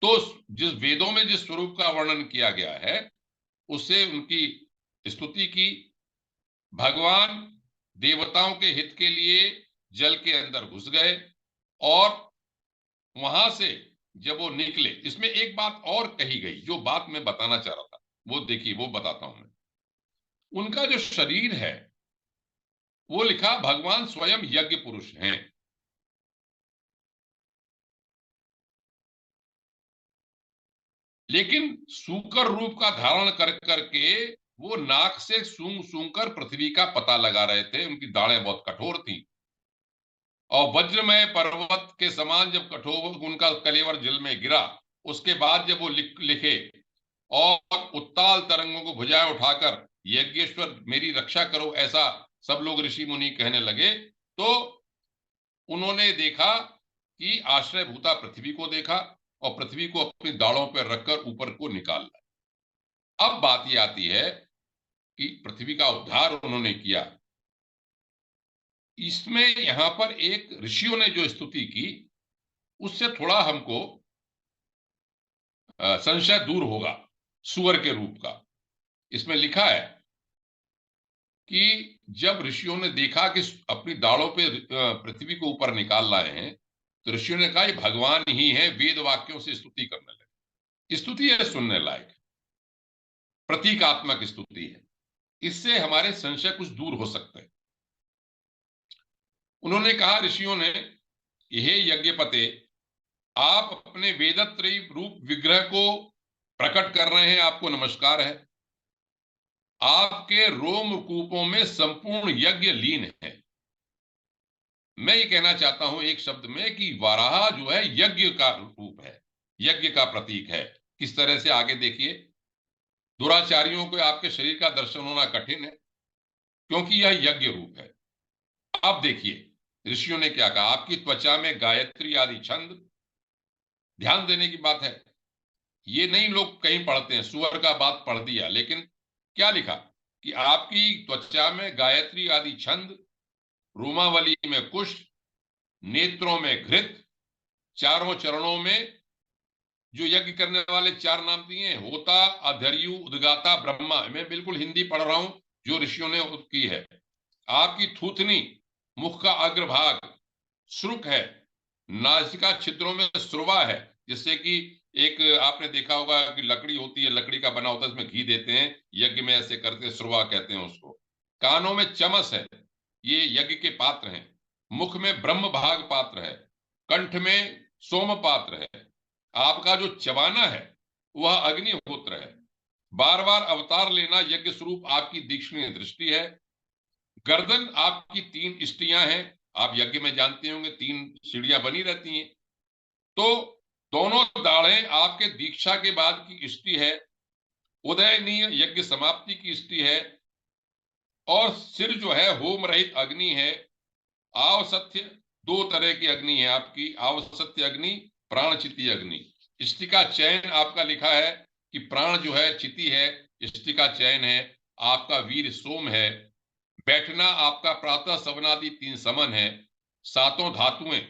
तो जिस वेदों में जिस स्वरूप का वर्णन किया गया है उससे उनकी स्तुति की। भगवान देवताओं के हित के लिए जल के अंदर घुस गए और वहां से जब वो निकले, इसमें एक बात और कही गई जो बात मैं बताना चाह रहा था, वो देखिए, वो बताता हूं मैं। उनका जो शरीर है वो लिखा भगवान स्वयं यज्ञ पुरुष हैं। लेकिन सूकर रूप का धारण कर करके वो नाक से सूंघ सूंघ कर पृथ्वी का पता लगा रहे थे। उनकी दाढ़ें बहुत कठोर थी और वज्रमय पर्वत के समान जब कठोर उनका कलेवर जल में गिरा, उसके बाद जब वो लिखे और उत्ताल तरंगों को भुजाएं उठाकर यज्ञेश्वर मेरी रक्षा करो, ऐसा सब लोग ऋषि मुनि कहने लगे। तो उन्होंने देखा कि आश्रय भूता पृथ्वी को देखा और पृथ्वी को अपनी दाढ़ों पर रखकर ऊपर को निकाल लिया। अब बात यह आती है कि पृथ्वी का उद्धार उन्होंने किया। इसमें यहां पर एक ऋषियों ने जो स्तुति की उससे थोड़ा हमको संशय दूर होगा। सुअर के रूप का इसमें लिखा है कि जब ऋषियों ने देखा कि अपनी दाढ़ों पे पृथ्वी को ऊपर निकाल लाए हैं तो ऋषियों ने कहा ये भगवान ही है, वेद वाक्यों से स्तुति करने लगे। स्तुति है सुनने लायक, प्रतीकात्मक स्तुति है, इससे हमारे संशय कुछ दूर हो सकते हैं। उन्होंने कहा ऋषियों ने, हे यज्ञपते, आप अपने वेदत्रयी रूप विग्रह को प्रकट कर रहे हैं, आपको नमस्कार है। आपके रोमकूपों में संपूर्ण यज्ञ लीन है। मैं ये कहना चाहता हूं एक शब्द में कि वाराह जो है यज्ञ का रूप है, यज्ञ का प्रतीक है। किस तरह से, आगे देखिए। दुराचारियों को आपके शरीर का दर्शन होना कठिन है, क्योंकि यह यज्ञ रूप है। अब देखिए ऋषियों ने क्या कहा, आपकी त्वचा में गायत्री आदि छंद, ध्यान देने की बात है। ये नहीं लोग कहीं पढ़ते हैं, सुअर का बात पढ़ दिया, लेकिन क्या लिखा कि आपकी त्वचा में गायत्री आदि छंद, रोमावली में कुश, नेत्रों में घृत, चारों चरणों में जो यज्ञ करने वाले चार नाम दिए, होता, अधर्यु, उदगाता, ब्रह्मा। मैं बिल्कुल हिंदी पढ़ रहा हूं जो ऋषियों ने की है। आपकी थूथनी, मुख का अग्रभाग श्रुक है, नासिका छिद्रों में श्रुवा है, जिससे कि एक आपने देखा होगा कि लकड़ी होती है, लकड़ी का बना होता है, इसमें घी देते हैं, यज्ञ में ऐसे करते हैं, श्रुवा कहते हैं उसको। कानों में चमस है, ये यज्ञ के पात्र हैं। मुख में ब्रह्म भाग पात्र है, कंठ में सोम पात्र है। आपका जो चबाना है वह अग्निहोत्र है। बार बार अवतार लेना यज्ञ स्वरूप आपकी दीक्षणीय दृष्टि है। गर्दन आपकी तीन इष्टियां हैं, आप यज्ञ में जानते होंगे तीन सीढ़ियां बनी रहती हैं। तो दोनों दाढ़ें आपके दीक्षा के बाद की इष्टि है, उदयनीय यज्ञ समाप्ति की इष्टि है। और सिर जो है होम रहित अग्नि है। आवसत्य, दो तरह की अग्नि है आपकी, आवसत्य अग्नि, प्राण चिति अग्नि। इष्टि का चयन आपका लिखा है कि प्राण जो है चिति है, इष्टि का चयन है। आपका वीर सोम है। बैठना आपका प्रातः सवनादि तीन समन है। सातों धातुएं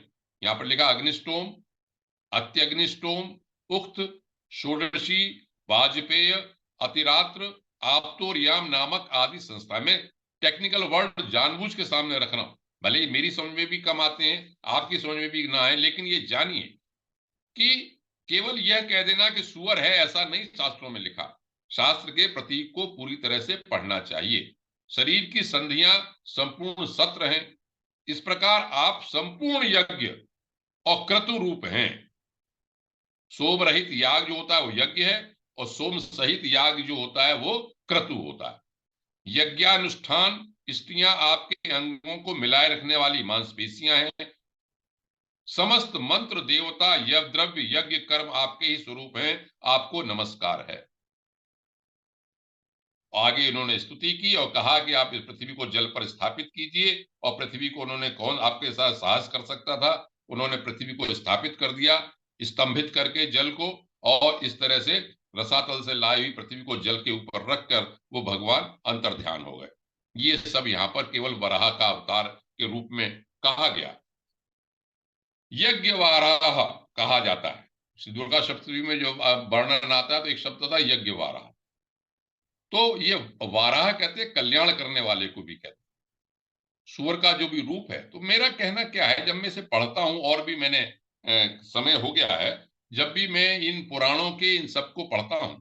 यहां पर लिखा, अग्निष्टोम, अत्यग्निष्टोम, उक्त, षोडशी, वाजपेय, अतिरात्र, आप्तोरियाम नामक आदि संस्था में टेक्निकल वर्ड जानबूझ के सामने रख रहा हूं। भले ही मेरी समझ में भी कम आते हैं, आपकी समझ में भी ना आए, लेकिन ये जानिए कि केवल यह कह देना कि सुअर है, ऐसा नहीं शास्त्रों में लिखा। शास्त्र के प्रतीक को पूरी तरह से पढ़ना चाहिए। शरीर की संधियां संपूर्ण सत्र हैं। इस प्रकार आप संपूर्ण यज्ञ और क्रतु रूप हैं। सोम रहित याग जो होता है वो यज्ञ है, और सोम सहित याग जो होता है वो क्रतु होता है। यज्ञानुष्ठान स्त्रियां आपके अंगों को मिलाए रखने वाली मांसपेशियां हैं। समस्त मंत्र, देवता, यज्ञ द्रव्य, यज्ञ कर्म आपके ही स्वरूप हैं। आपको नमस्कार है। आगे इन्होंने स्तुति की और कहा कि आप इस पृथ्वी को जल पर स्थापित कीजिए। और पृथ्वी को उन्होंने, कौन आपके साथ साहस कर सकता था, उन्होंने पृथ्वी को स्थापित कर दिया, स्तंभित करके जल को। और इस तरह से रसातल से लाई हुई पृथ्वी को जल के ऊपर रखकर वो भगवान अंतर ध्यान हो गए। ये सब यहाँ पर केवल वराह का अवतार के रूप में कहा गया। यज्ञ वाराह कहा जाता है। दुर्गा सप्तमी में जो वर्णन आता है तो एक शब्द था यज्ञ वाराह। तो ये वाराह कहते हैं कल्याण करने वाले को भी कहते हैं, सूअर का जो भी रूप है। तो मेरा कहना क्या है, जब मैं इसे पढ़ता हूं, और भी मैंने समय हो गया है, जब भी मैं इन पुराणों के इन सबको पढ़ता हूं,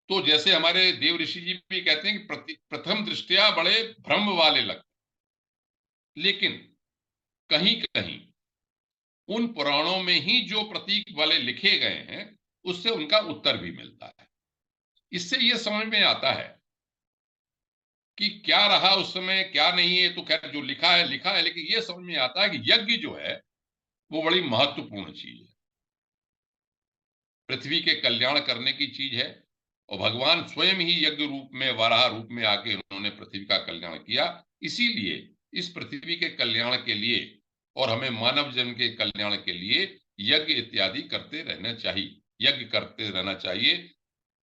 तो जैसे हमारे देव ऋषि जी भी कहते हैं कि प्रथम दृष्टिया बड़े भ्रम वाले लगते, लेकिन कहीं कहीं उन पुराणों में ही जो प्रतीक वाले लिखे गए हैं उससे उनका उत्तर भी मिलता है। इससे यह समझ में आता है कि क्या रहा उस समय, क्या नहीं है। तो खैर जो लिखा है लिखा है, लेकिन यह समझ में आता है कि यज्ञ जो है वो बड़ी महत्वपूर्ण चीज है, पृथ्वी के कल्याण करने की चीज है। और भगवान स्वयं ही यज्ञ रूप में, वराह रूप में आके उन्होंने पृथ्वी का कल्याण किया। इसीलिए इस पृथ्वी के कल्याण के लिए और हमें मानव जन्म के कल्याण के लिए यज्ञ इत्यादि करते रहना चाहिए, यज्ञ करते रहना चाहिए।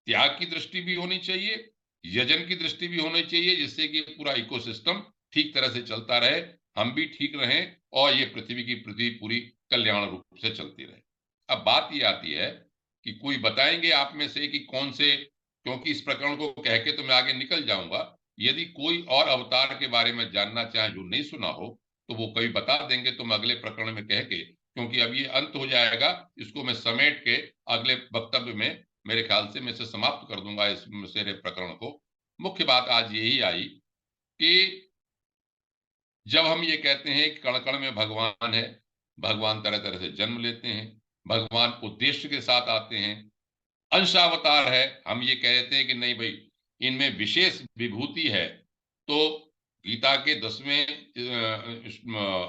त्याग की दृष्टि भी होनी चाहिए, यजन की दृष्टि भी होनी चाहिए, जिससे कि पूरा इकोसिस्टम ठीक तरह से चलता रहे, हम भी ठीक रहें और ये पृथ्वी की पृथ्वी पूरी कल्याण रूप से चलती रहे। अब बात ये आती है कि कोई बताएंगे आप में से कि कौन से, क्योंकि इस प्रकरण को कह के तो मैं आगे निकल जाऊंगा। यदि कोई और अवतार के बारे में जानना चाहे जो नहीं सुना हो तो वो कभी बता देंगे, तो मैं अगले प्रकरण में कह के, क्योंकि अब ये अंत हो जाएगा, इसको मैं समेट के अगले वक्तव्य में मेरे ख्याल से मैं इसे समाप्त कर दूंगा इस मेरे प्रकरण को। मुख्य बात आज यही आई कि जब हम ये कहते हैं कि कण कण में भगवान है, भगवान तरह तरह से जन्म लेते हैं, भगवान उद्देश्य के साथ आते हैं, अंशावतार है। हम ये कहते हैं कि नहीं भाई, इनमें विशेष विभूति है। तो गीता के 10वें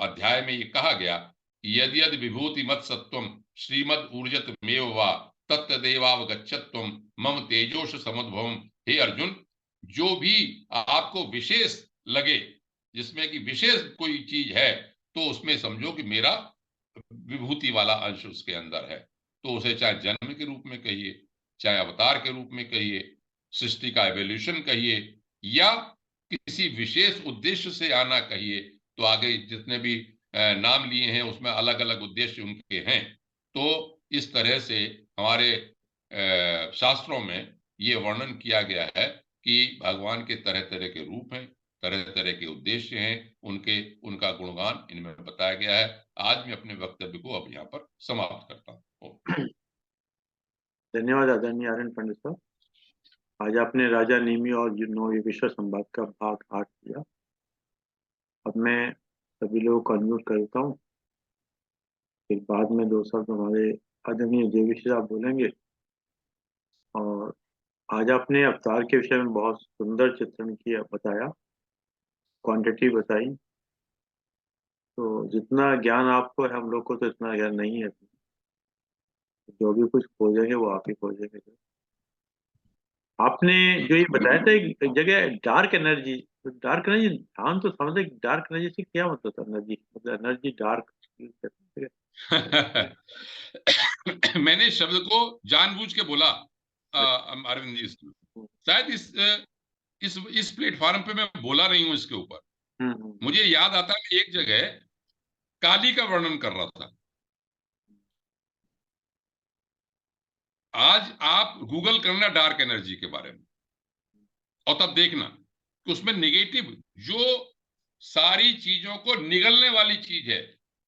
अध्याय में ये कहा गया, यदि यद विभूति मत सत्वम श्रीमद ऊर्जत मेव वा तत्तदेवावगच्छत्वम मम तेजोश समुद्भवम। हे अर्जुन, जो भी आपको विशेष लगे, जिसमें कि विशेष कोई चीज है, तो उसमें समझो कि मेरा विभूति वाला अंश उसके अंदर है। तो उसे चाहे जन्म के रूप में कहिए, चाहे अवतार के रूप में कहिए, सृष्टि का एवोल्यूशन कहिए, या किसी विशेष उद्देश्य से आना कहिए। तो आगे जितने भी नाम लिए हैं उसमें अलग अलग उद्देश्य उनके हैं। तो इस तरह से हमारे शास्त्रों में ये वर्णन किया गया है कि भगवान के तरह तरह के रूप हैं, तरह तरह के उद्देश्य हैं, उनका गुणगान इनमें बताया गया है। आज मैं अपने वक्तव्य को अब यहाँ पर समाप्त करता हूँ। धन्यवाद आदरणीय आर्यन पंडित साहब। आज आपने राजा नेमी और नौ योगेश्वर संवाद का भाग 8 किया। अब मैं सभी लोगों को अनम्यूट करता हूँ, फिर बाद में 2 शब्द हमारे आदरणीय देवेश साहब बोलेंगे। और आज आपने अवतार के विषय में बहुत सुंदर चित्रण किया, बताया, क्वांटिटी बताई। तो जितना ज्ञान आपको है, हम लोग को तो इतना ज्ञान नहीं है। जो भी कुछ खोजेंगे वो आप ही खोजेंगे। आपने जो ये बताया था एक जगह डार्क एनर्जी ध्यान तो समझे, डार्क एनर्जी से क्या मतलब था? एनर्जी मतलब एनर्जी डार्क। मैंने शब्द को जानबूझ के बोला अरविंद जी, शायद इस प्लेटफॉर्म पे मैं बोला नहीं हूं इसके ऊपर। मुझे याद आता है एक जगह काली का वर्णन कर रहा था। आज आप गूगल करना डार्क एनर्जी के बारे में, और तब देखना कि उसमें नेगेटिव जो सारी चीजों को निगलने वाली चीज है,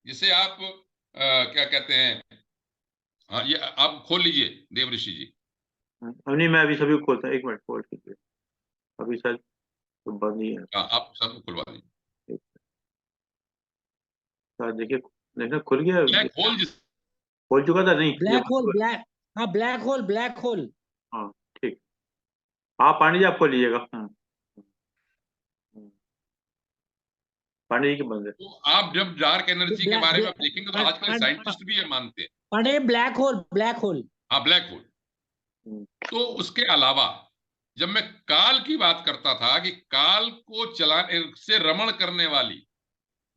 जिसे आप क्या कहते हैं, हाँ ये आप खोल लीजिए देव ऋषि जी। नहीं, मैं अभी सभी को खोलता, 1 मिनट होल्ड कीजिए, अभी सर तो बंद ही है। हाँ आप सब खुलवा दीजिए। सर देखिए, देखना खुल गया। ब्लैक होल खोल चुका था नहीं? ब्लैक होल, ब्लैक, हाँ ब्लैक होल, ब्लैक होल। हाँ ठीक, हाँ पांडे जी आप खोल लीजिएगा। पांडे जी की बंद है। तो आप जब डार्क एनर्जी के बारे में देखेंगे तो आजकल साइंटिस्ट भी ये मानते हैं। Pandey black hole, black hole. हाँ ब्लैक होल। तो उसके अलावा जब मैं काल की बात करता था कि काल को चलाने से रमण करने वाली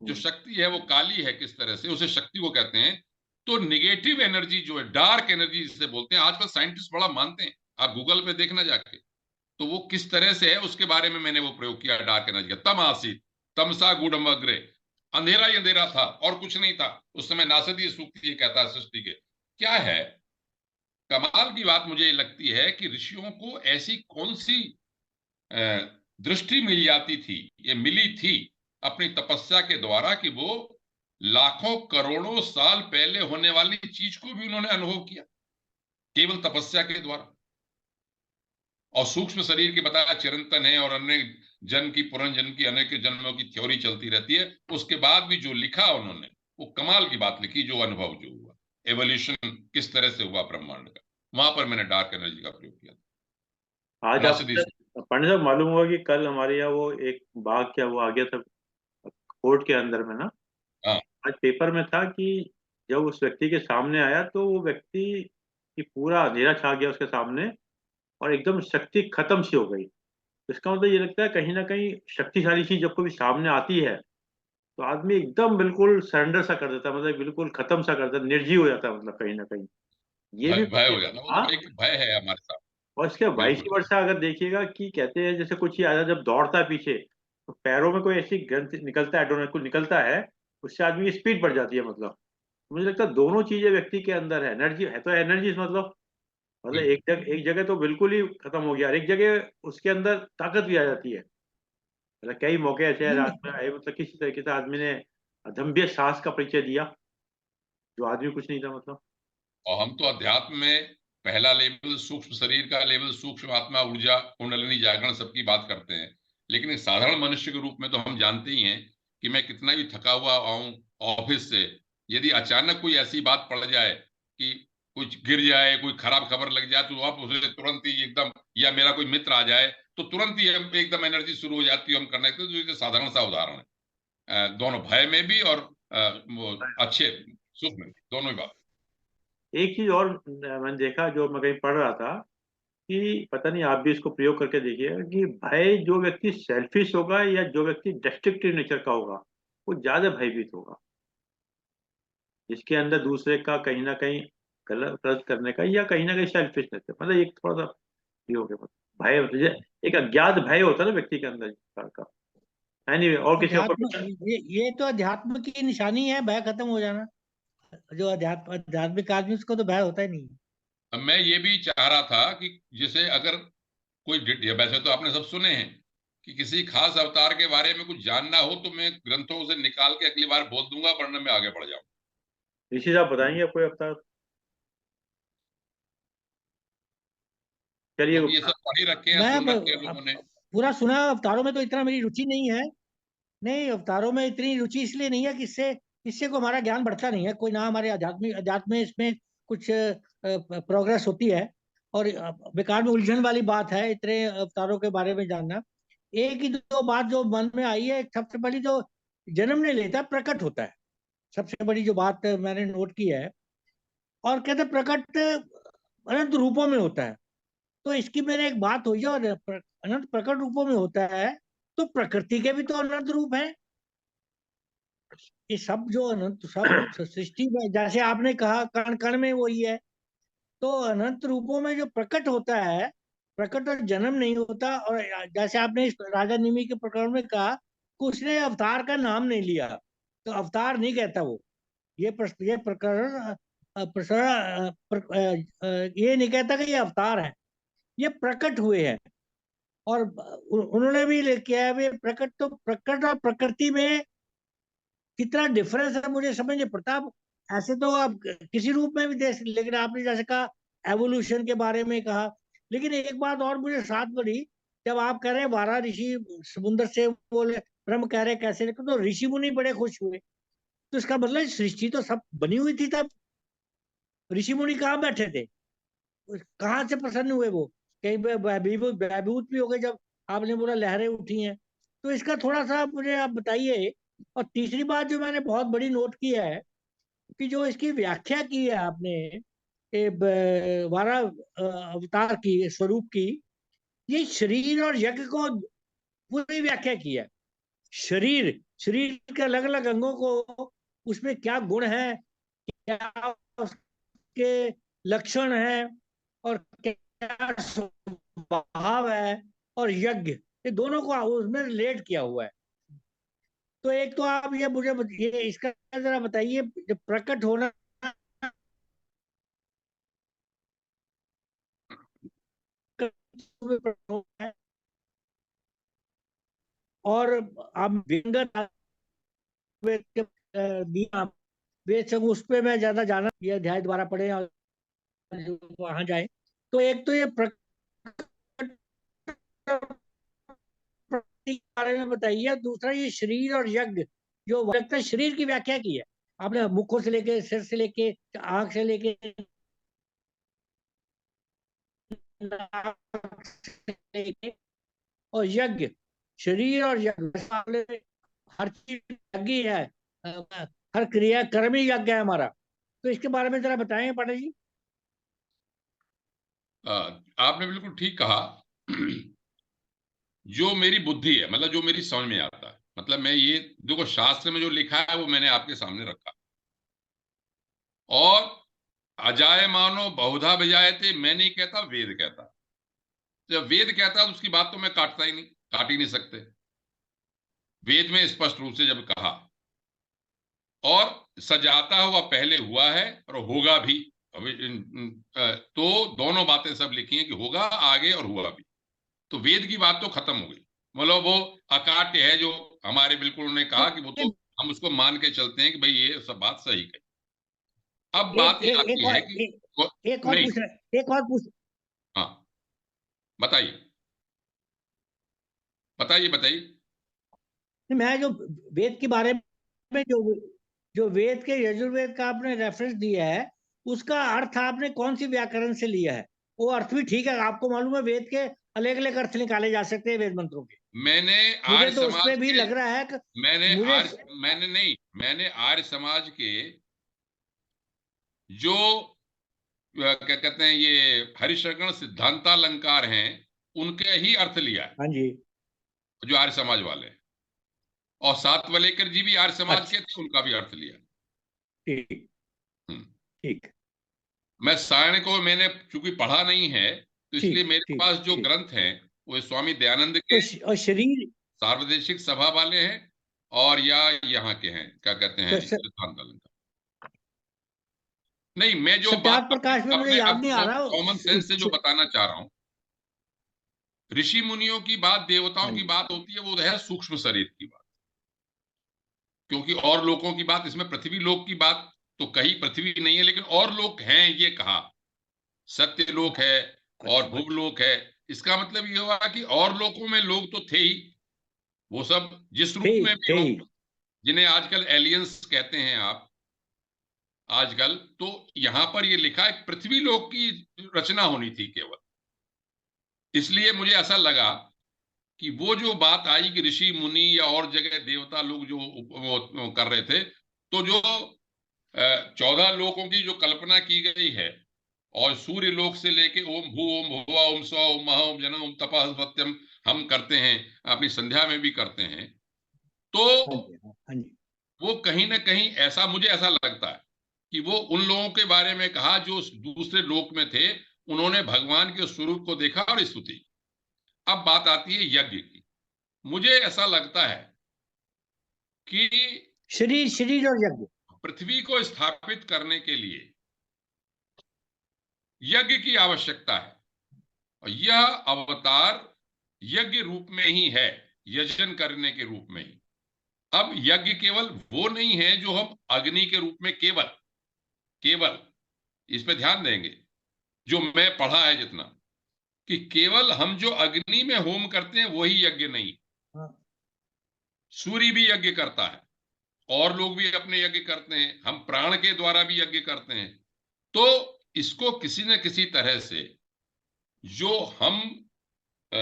जो शक्ति है वो काली है, किस तरह से उसे शक्ति को कहते हैं। तो निगेटिव एनर्जी जो है, डार्क एनर्जी जिसे बोलते हैं, आजकल साइंटिस्ट बड़ा मानते हैं। आप गूगल पे देखना जाके, तो वो किस तरह से है उसके बारे में मैंने वो प्रयोग किया डार्क एनर्जी का। तम आसीत तमसा गूढ़म अग्रे, अंधेरा ही अंधेरा था और कुछ नहीं था उस समय। नासदी सूक्ति ये कहता है सृष्टि के। क्या है कमाल की बात मुझे लगती है कि ऋषियों को ऐसी कौन सी दृष्टि मिल जाती थी, ये मिली थी अपनी तपस्या के द्वारा, कि वो लाखों करोड़ों साल पहले होने वाली चीज को भी उन्होंने अनुभव किया केवल तपस्या के द्वारा। और सूक्ष्म शरीर के बताया चिरंतन है, और अन्य जन्म की पुनर्जन्म की अनेक जन्मों की थ्योरी चलती रहती है। उसके बाद भी जो लिखा उन्होंने वो कमाल की बात लिखी, जो अनुभव जो हुआ, एवोल्यूशन किस तरह से हुआ ब्रह्मांड का, वहां पर मैंने डार्क एनर्जी का प्रयोग किया। आज आप पंडित साहब मालूम हुआ कि कल हमारे यहाँ वो एक बाघ क्या वो आ गया था कोर्ट के अंदर में ना। हाँ। आज पेपर में था कि जब उस व्यक्ति के सामने आया तो वो व्यक्ति की पूरा अंधेरा छा गया उसके सामने, और एकदम शक्ति खत्म सी हो गई। इसका मतलब ये लगता है कहीं ना कहीं शक्तिशाली चीज जब कभी सामने आती है तो आदमी एकदम बिल्कुल सरेंडर सा कर देता है, मतलब बिल्कुल खत्म सा कर देता है, निर्जीव हो जाता है, मतलब कहीं ना कहीं ये भी भय हो जाता, वो एक भय है हमारे साथ। और इसके वाइस वर्षा अगर देखिएगा कि कहते हैं जैसे कुछ ही आदमी जब दौड़ता है पीछे तो पैरों में कोई ऐसी ग्रंथि निकलता है, कुछ निकलता है, उससे आदमी की स्पीड बढ़ जाती है। मतलब मुझे लगता है दोनों चीजें व्यक्ति के अंदर है। एनर्जी है तो एनर्जी मतलब एक जगह तो बिल्कुल ही खत्म हो गया और एक जगह उसके अंदर ताकत भी आ जाती है। मतलब कई मौके ऐसे हैं रात में आए, मतलब किसी तरीके से आदमी ने अदम्य साहस का परिचय दिया जो आदमी कुछ नहीं था मतलब। और हम तो अध्यात्म में पहला लेवल सूक्ष्म शरीर का लेवल, सूक्ष्म आत्मा, ऊर्जा, कुंडलिनी, जागरण सबकी बात करते हैं। लेकिन एक साधारण मनुष्य के रूप में तो हम जानते ही हैं कि मैं कितना भी थका हुआ आऊं ऑफिस से, यदि अचानक कोई ऐसी बात पड़ जाए कि कुछ गिर जाए, कोई खराब खबर लग जाए, तो आप उसे तुरंत ही एकदम, या मेरा कोई मित्र आ जाए तो तुरंत ही हम एकदम एनर्जी शुरू हो जाती है, हम करने लगते हैं। तो साधारण सा उदाहरण है, दोनों भय में भी और वो अच्छे सुख में, दोनों ही बात। एक चीज और मैंने देखा, जो मैं कहीं पढ़ रहा था, कि पता नहीं, आप भी इसको प्रयोग करके देखिएगा, कि भय, जो व्यक्ति सेल्फिश होगा या जो व्यक्ति डिस्ट्रक्टिव नेचर का होगा, वो ज्यादा भयभीत होगा। जिसके अंदर दूसरे का कहीं ना कहीं गलत गलत करने का, या कहीं ना कहीं सेल्फिशनेस है, मतलब एक थोड़ा सा ये हो गया, भय एक अज्ञात भय होता है ना व्यक्ति के अंदर इस प्रकार का। एनीवे, और किसी को अध्यात्म, ये तो अध्यात्म की निशानी है, भय खत्म हो जाना। जो आध्यात्मिक आदमी, उसको तो भय होता ही नहीं। अब मैं ये भी चाह रहा था कि जैसे अगर कोई वैसे तो आपने सब सुने हैं कि किसी खास अवतार के बारे में कुछ जानना हो तो मैं ग्रंथों से निकाल के अगली बार बोल दूंगा, वरना मैं आगे बढ़ जाऊं। ऋषि साहब बताएंगे कोई अवतार? चलिए। क्योंकि ये सब पढ़ ही रखे हैं, मैं सुन रखे हैं लोगों ने। पूरा सुना, अवतारों में तो इतना मेरी रुचि नहीं है। नहीं, अवतारों में इतनी रुचि इसलिए नहीं है कि इससे इससे को हमारा ज्ञान बढ़ता नहीं है कोई, ना हमारे अध्यात्म में इसमें कुछ प्रोग्रेस होती है। और बेकार में उलझन वाली बात है इतने अवतारों के बारे में जानना। एक ही दो बात जो मन में आई है, सबसे बड़ी जो जन्म नहीं लेता, प्रकट होता है। सबसे बड़ी जो बात मैंने नोट की है। और कहते प्रकट अनंत रूपों में होता है। तो इसकी मेरे एक बात हुई है, और अनंत प्रकट रूपों में होता है, तो प्रकृति के भी तो अनंत रूप है। ये सब जो अनंत, सब सृष्टि में, जैसे आपने कहा कण कण में वही है। तो अनंत रूपों में जो प्रकट होता है, प्रकट और जन्म नहीं होता। और जैसे आपने इस राजा निमि के प्रकरण में कहा कि उसने अवतार का नाम नहीं लिया, तो अवतार नहीं कहता वो। ये प्रकरण ये नहीं कहता कि ये अवतार है, ये प्रकट हुए हैं। और उन्होंने भी किया है, वे प्रकट, तो प्रकट और प्रकृति में कितना डिफरेंस है मुझे समझ नहीं पड़ता। अब ऐसे तो आप किसी रूप में भी देख, लेकिन आपने जैसे कहा एवोल्यूशन के बारे में कहा। लेकिन एक बात और मुझे साथ पड़ी, जब आप कह रहे हैं 12 ऋषि समुद्र से बोले ब्रह्म कह रहे कैसे निकले, तो ऋषि मुनि बड़े खुश हुए। तो इसका मतलब सृष्टि तो सब बनी हुई थी तब, ऋषि मुनि कहाँ बैठे थे, कहाँ से प्रसन्न हुए वो? कहीं भयभूत भी हो गए जब आपने बोला लहरें उठी हैं। तो इसका थोड़ा सा मुझे आप बताइए। और तीसरी बात जो मैंने बहुत बड़ी नोट की है, कि जो इसकी व्याख्या की है आपने, 12 अवतार की, स्वरूप की, ये शरीर और यज्ञ को पूरी व्याख्या की है। शरीर, शरीर के अलग अलग अंगों को, उसमें क्या गुण है, क्या उसके लक्षण है, और क्या स्वभाव है, और यज्ञ, ये दोनों को उसमें रिलेट किया हुआ है। तो एक तो आप ये मुझे ये इसका जरा बताइए, जब प्रकट होना है, और आप व्यंगत वेद के दिया वेद से, उस पे मैं ज्यादा जाना, ये अध्याय दोबारा पढ़े और वहां जाए। तो एक तो ये प्रकट के बारे में बताइए, दूसरा ये शरीर और यज्ञ, जो लगता है शरीर की व्याख्या की है आपने, मुखों से लेके, सिर से लेके, आंख से लेके, नाक से लेके, और यज्ञ, शरीर और यज्ञ, हर चीज यज्ञ है। हर क्रिया कर्म ही यज्ञ है हमारा। तो इसके बारे में जरा बताएं पांडे जी। आपने बिल्कुल ठीक कहा। जो मेरी बुद्धि है, मतलब जो मेरी समझ में आता है, मतलब मैं ये देखो, शास्त्र में जो लिखा है वो मैंने आपके सामने रखा। और अजायमानो बहुधा विजायते, मैं नहीं कहता, वेद कहता। जब वेद कहता है तो उसकी बात तो मैं काटता ही नहीं, काट ही नहीं सकते। वेद में स्पष्ट रूप से जब कहा, और सजाता हुआ पहले हुआ है और होगा भी। अभी तो दोनों बातें सब लिखी हैं कि होगा आगे और हुआ भी। तो वेद की बात तो खत्म हो गई, मतलब वो अकाट्य है, जो हमारे बिल्कुल उन्होंने कहा कि वो तो हम उसको मान के चलते हैं कि भाई ये सब बात सही कही। अब बात ये आती है कि एक और नहीं। पूछ रहे, एक और पूछ, हाँ, बताइए बताइए बताइए। मैं जो वेद के बारे में, जो जो वेद के यजुर्वेद का आपने रेफरेंस दिया है, उसका अर्थ आपने कौन सी व्याकरण से लिया है? वो अर्थ भी ठीक है, आपको मालूम है वेद के अलग अलग अर्थ निकाले जा सकते हैं वेद मंत्रों के। मैंने मुझे आर्य तो समाज उसमें भी के लग रहा है कि मैंने आर्य समाज के जो क्या कहते हैं ये हरिशंकर सिद्धांतालंकार हैं उनके ही अर्थ लिया है, हाँ जी, जो आर्य समाज वाले हैं। और सातवलेकर जी भी आर्य समाज अच्छा, के थे, उनका भी अर्थ लिया। ठीक हम्म। ठीक मैं सायण को मैंने चूंकि पढ़ा नहीं है, तो इसलिए ठीक मेरे ठीक पास जो ठीक। ग्रंथ हैं वो स्वामी दयानंद तो के और शरीर, सार्वदेशिक सभा वाले हैं, और या यहाँ के हैं, क्या कहते हैं, तो सिद्धांतालंकार। नहीं, मैं जो बात सत्यार्थ प्रकाश में मुझे अपने याद नहीं आ रहा। कॉमन सेंस से जो बताना चाह रहा हूं, ऋषि मुनियों की बात, देवताओं हाँ की जी, बात होती है, वो है सूक्ष्म शरीर की बात। क्योंकि और लोगों की बात, इसमें पृथ्वी लोक की बात तो कही पृथ्वी नहीं है, लेकिन और लोक हैं ये कहा, सत्य लोक है और अच्छा, भुवलोक है। इसका मतलब ये हुआ कि और लोकों में लोग तो थे ही, वो सब जिस रूप में भी थे हो, ही। जिन्हें आजकल एलियंस कहते हैं आप आजकल, तो यहां पर ये लिखा है पृथ्वी लोक की रचना होनी थी केवल। इसलिए मुझे ऐसा लगा कि वो जो बात आई कि ऋषि मुनि या और जगह देवता लोग जो वो कर रहे थे, तो जो 14 लोकों की जो कल्पना की गई है, और सूर्य लोक से लेके ओम भू ओम भुवा ओम स्व ओम महा ओम जन ओम तपः सत्यम हम करते हैं, अपनी संध्या में भी करते हैं। तो हाँ जी, हाँ जी, वो कहीं ना कहीं ऐसा, मुझे ऐसा लगता है कि वो उन लोगों के बारे में कहा जो दूसरे लोक में थे, उन्होंने भगवान के स्वरूप को देखा और स्तुति की। अब बात आती है यज्ञ की। मुझे ऐसा लगता है कि शरीर और यज्ञ। पृथ्वी को स्थापित करने के लिए यज्ञ की आवश्यकता है, और यह अवतार यज्ञ रूप में ही है, यजन करने के रूप में ही। अब यज्ञ केवल वो नहीं है जो हम अग्नि के रूप में केवल केवल इस पे ध्यान देंगे, जो मैं पढ़ा है जितना, कि केवल हम जो अग्नि में होम करते हैं वही यज्ञ नहीं। हाँ, सूर्य भी यज्ञ करता है, और लोग भी अपने यज्ञ करते हैं, हम प्राण के द्वारा भी यज्ञ करते हैं। तो इसको किसी न किसी तरह से जो हम अ,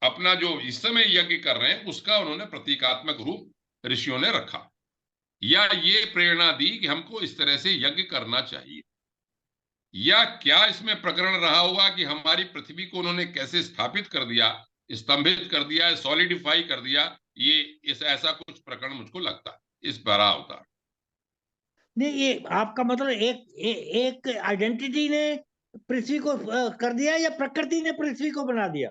अपना जो इस समय यज्ञ कर रहे हैं उसका उन्होंने प्रतीकात्मक रूप ऋषियों ने रखा, या ये प्रेरणा दी कि हमको इस तरह से यज्ञ करना चाहिए। या क्या इसमें प्रकरण रहा होगा कि हमारी पृथ्वी को उन्होंने कैसे स्थापित कर दिया, स्तंभित कर दिया, सॉलिडिफाई कर दिया, ये इस ऐसा कुछ प्रकरण मुझको लगता है इस बड़ा अवतार। नहीं, ये आपका मतलब एक आइडेंटिटी ने पृथ्वी को कर दिया, या प्रकृति ने पृथ्वी को बना दिया?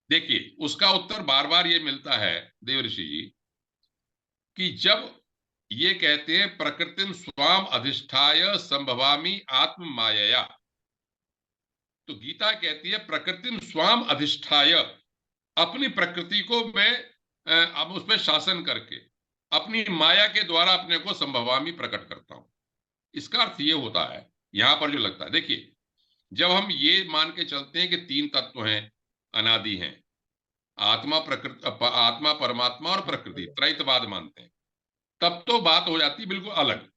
देखिए, उसका उत्तर बार बार ये मिलता है देवऋषि जी, कि जब ये कहते हैं प्रकृतिम स्वाम अधिष्ठाय संभवामी आत्म मायया, तो गीता कहती है प्रकृतिम स्वाम अधिष्ठाय, अपनी प्रकृति को मैं अब उस पर शासन करके अपनी माया के द्वारा अपने को संभवामी प्रकट करता हूं। इसका अर्थ ये होता है यहां पर जो लगता है, देखिए, जब हम ये मान के चलते हैं कि 3 तत्व हैं, अनादि हैं, आत्मा प्रकृति, आत्मा परमात्मा और प्रकृति, त्रैतवाद मानते हैं, तब तो बात हो जाती है बिल्कुल अलग।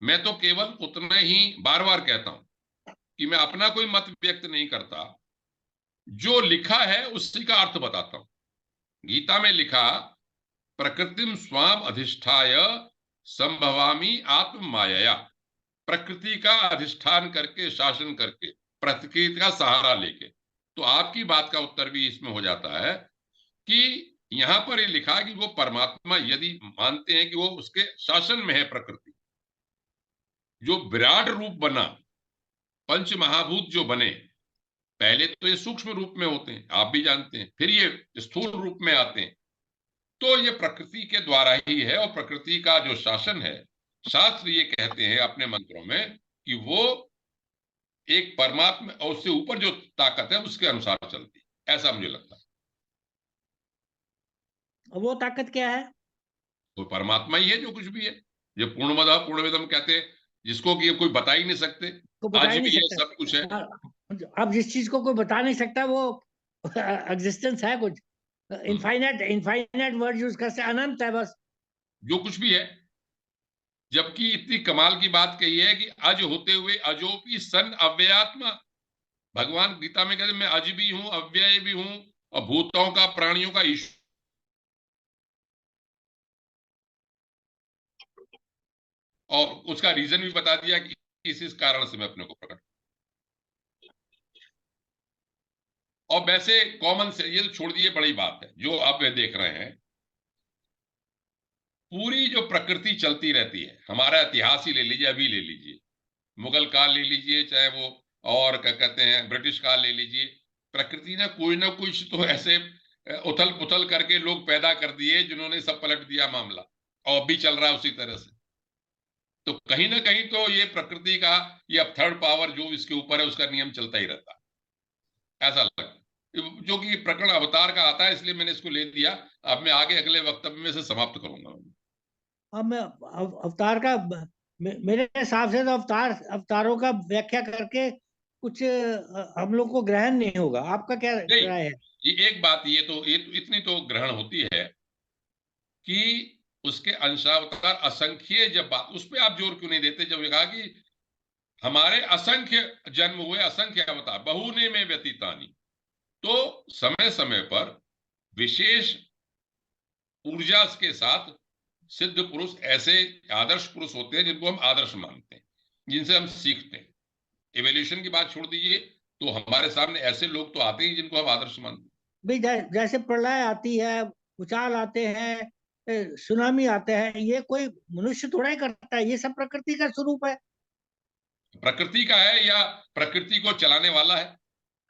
मैं तो केवल उतना ही बार बार कहता हूं कि मैं अपना कोई मत व्यक्त नहीं करता, जो लिखा है उसी का अर्थ बताता हूं। गीता में लिखा प्रकृतिम स्वाम अधिष्ठाय संभवामी आत्म मायया, प्रकृति का अधिष्ठान करके, शासन करके, प्रकृति का सहारा लेके। तो आपकी बात का उत्तर भी इसमें हो जाता है कि यहां पर ये लिखा कि वो परमात्मा, यदि मानते हैं कि वो उसके शासन में है, प्रकृति जो विराट रूप बना, पंच महाभूत जो बने, पहले तो ये सूक्ष्म रूप में होते हैं, आप भी जानते हैं, फिर ये स्थूल रूप में आते हैं। तो ये प्रकृति के द्वारा ही है, और प्रकृति का जो शासन है, शास्त्र ये कहते हैं अपने मंत्रों में कि वो एक परमात्मा और उससे ऊपर जो ताकत है उसके अनुसार चलती है, ऐसा मुझे लगता है। वो ताकत क्या है? वो परमात्मा ही है जो कुछ भी है, जो पूर्णमदः पूर्णमिदम् कहते हैं, जिसको कि कोई बता ही नहीं सकते, को बता आज ही नहीं भी ये सकता। सब कुछ है। अब जिस चीज को कोई बता नहीं सकता वो एग्जिस्टेंस है कुछ? इनफाइनाइट वर्ड यूज करते, अनंत है बस। जो कुछ भी है, जबकि इतनी कमाल की बात कही है कि अज होते हुए अजोपी सन अव्ययात्मा, भगवान गीता में कहते मैं अज भी हूं, अव्यय भी हूं और भूतों का, प्राणियों का ईश्वर, और उसका रीजन भी बता दिया कि इस कारण से मैं अपने को प्रकट। और वैसे कॉमन से ये तो छोड़ दिए, बड़ी बात है जो अब देख रहे हैं, पूरी जो प्रकृति चलती रहती है, हमारा इतिहास ही ले लीजिए, अभी ले लीजिए, मुगल काल ले लीजिए, चाहे वो और क्या कहते हैं ब्रिटिश काल ले लीजिए, प्रकृति ने कोई ना कुछ तो ऐसे उथल पुथल करके लोग पैदा कर दिए जिन्होंने सब पलट दिया मामला, और अभी चल रहा है उसी तरह से। तो कहीं ना कहीं तो ये प्रकृति का, ये अब थर्ड पावर जो इसके ऊपर है उसका नियम चलता ही रहता है, ऐसा लगता है। जो कि प्रकरण अवतार का आता है, इसलिए मैंने इसको ले दिया। अब मैं आगे अगले वक्तव्य में से समाप्त करूंगा। अब मैं अवतार का मेरे हिसाब से तो अवतारों का व्याख्या करके कुछ हम लोग को ग्रहण नहीं होगा। आपका क्या नहीं, राय है? ये एक बात, ये तो इतनी तो ग्रहण होती है कि उसके अंशावतार असंख्य, जब बात उस पर आप जोर क्यों नहीं देते, जब ये कहा कि हमारे असंख्य जन्म हुए, असंख्य अवतार, बहुने में व्यतीतानी, तो समय समय पर विशेष ऊर्जा के साथ सिद्ध पुरुष, ऐसे आदर्श पुरुष होते हैं जिनको हम आदर्श मानते हैं, जिनसे हम सीखते हैं। एवोल्यूशन की बात छोड़ दीजिए, तो हमारे सामने ऐसे लोग तो आते हैं जिनको हम आदर्श मानते हैं। भाई जैसे प्रलय आती है, भूचाल आते हैं, सुनामी आते हैं, ये कोई मनुष्य थोड़ा ही करता है, ये सब प्रकृति का स्वरूप है। प्रकृति का है या प्रकृति को चलाने वाला है,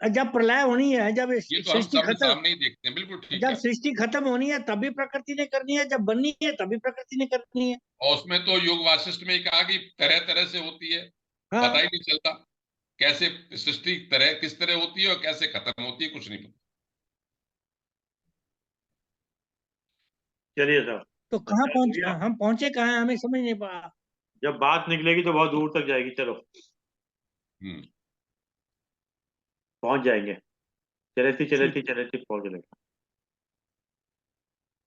जब प्रलय होनी है, जब ये तो हम सृष्टि सामने खत्म, सामने ही देखते हैं। बिल्कुल ठीक जब है। सृष्टि खत्म होनी है तभी प्रकृति ने करनी है, जब बननी है तभी प्रकृति ने करनी है। और उसमें तो योग वासिष्ठ में ही कहा कि तरह तरह से होती है, पता हाँ, ही नहीं चलता कैसे सृष्टि तरह किस तरह होती है और कैसे खत्म होती है, कुछ नहीं पता। चलिए साहब, तो कहाँ अच्छा, पहुंच, भैया, हम पहुंचे कहाँ हैं, हमें समझ नहीं पड़ा। जब बात निकलेगी तो बहुत दूर तक जाएगी। चलो, हम्म। पहुंच जाएंगे। चलती ठीक, चलती चलती पहुंच जाएंगे।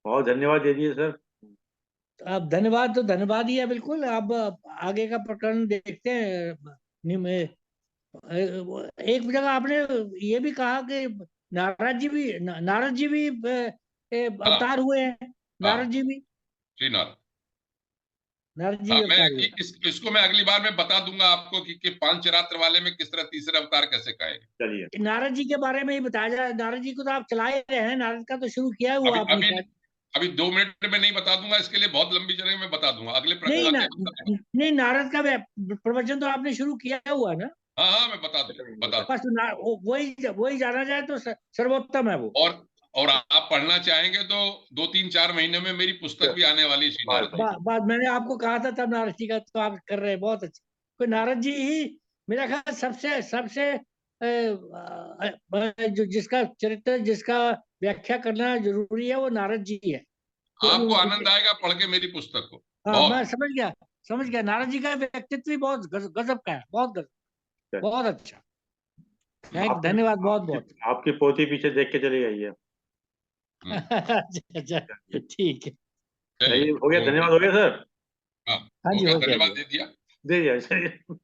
बहुत धन्यवाद दे दिए सर। अब धन्यवाद तो धन्यवाद ही है बिल्कुल। अब आगे का प्रकरण देखते हैं। एक जगह आपने ये भी कहा कि नारद जी भी हाँ अवतार हुए हैं। हाँ, नारद जी भी, श्रीनाथ। नारद जी हाँ, भी मैं अवतार हुए। इसको मैं अगली बार में बता दूंगा आपको कि पांचरात्र वाले में किस तरह तीसरा अवतार कैसे कहेंगे। चलिए, नारद जी के बारे में ही बताया जाए। नारद जी को तो आप चला ही रहे हैं, नारद का तो शुरू किया हुआ अभी आपने अभी शायद। अभी 2 मिनट में नहीं बता दूंगा, इसके लिए बहुत लंबी चलेगी, मैं बता दूंगा अगले प्रकरण नहीं आते हैं, बता दूंगा। नहीं, नारद का प्रवचन तो आपने शुरू किया हुआ ना। हाँ हाँ, मैं बता दूंगा, बता बस वही वही जाना जाए तो सर्वोत्तम है वो। दूंगा। और आप पढ़ना चाहेंगे तो 2-3-4 महीने में मेरी पुस्तक भी आने वाली है, श्रीनाथ जी। बात मैंने आपको कहा था तब नारद जी का तो आप कर रहे हैं, बहुत अच्छा। कोई नारद जी ही मेरा ख्याल सबसे सबसे जो जिसका चरित्र, जिसका व्याख्या करना जरूरी है, वो नारद जी है। तो आपको आनंद आएगा पढ़ के मेरी पुस्तक को, हाँ, मैं बहुत। समझ गया। नारद जी का व्यक्तित्व भी बहुत गजब का है, बहुत गजब, बहुत अच्छा। आपकी धन्यवाद बहुत आपकी बहुत। आपकी पोती पीछे देख के चली गई है। हम्म, अच्छा, ठीक है। चलिए, सही हो गया, ओके। धन्यवाद हो गया सर। हाँ, हाँ हो जी, गया, हो गया धन्यवाद जी। दे दिया। दे दिया, चलिए।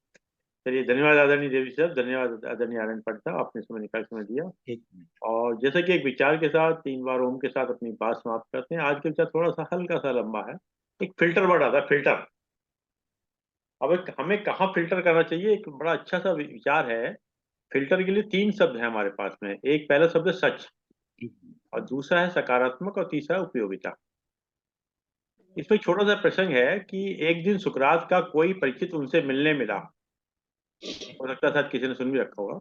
चलिए, धन्यवाद आदरणीय देवी साहब, धन्यवाद आदरणीय आनंद पांडे साहब, आपने समय निकाल समय दिया। एक मिनट। और जैसे कि एक विचार के साथ 3 बार ओम के साथ अपनी बात समाप्त करते हैं, आज के विचार थोड़ा सा हल्का सा लंबा है। एक फिल्टर वर्ड आता है, फिल्टर। अब हमें कहाँ फिल्टर करना चाहिए, एक बड़ा अच्छा सा विचार है। फिल्टर के लिए 3 शब्द हैं हमारे पास में। एक पहला शब्द है सच, और दूसरा है सकारात्मक, और तीसरा है उपयोगिता। इसमें एक छोटा सा प्रसंग है कि एक दिन सुकरात का कोई परिचित उनसे मिलने मिला। हो सकता है शायद किसी ने सुन भी रखा होगा।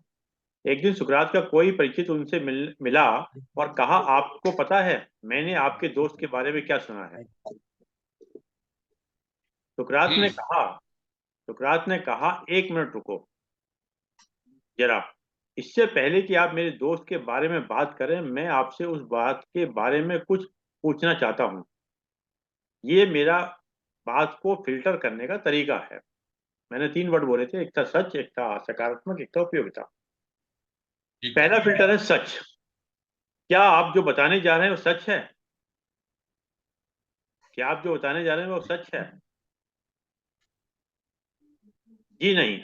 एक दिन सुकरात का कोई परिचित उनसे मिला और कहा, आपको पता है मैंने आपके दोस्त के बारे में क्या सुना है। सुकरात ने हम्म। कहा सुकरात ने कहा, 1 मिनट रुको जरा। इससे पहले कि आप मेरे दोस्त के बारे में बात करें, मैं आपसे उस बात के बारे में कुछ पूछना चाहता हूँ। ये मेरा बात को फिल्टर करने का तरीका है। मैंने 3 वर्ड बोले थे, एक था सच, एक था सकारात्मक, एक था उपयोगिता। ठीक है। पहला फिल्टर है सच। क्या आप जो बताने जा रहे हैं वो सच है? क्या आप जो बताने जा रहे हैं वो सच है? जी नहीं,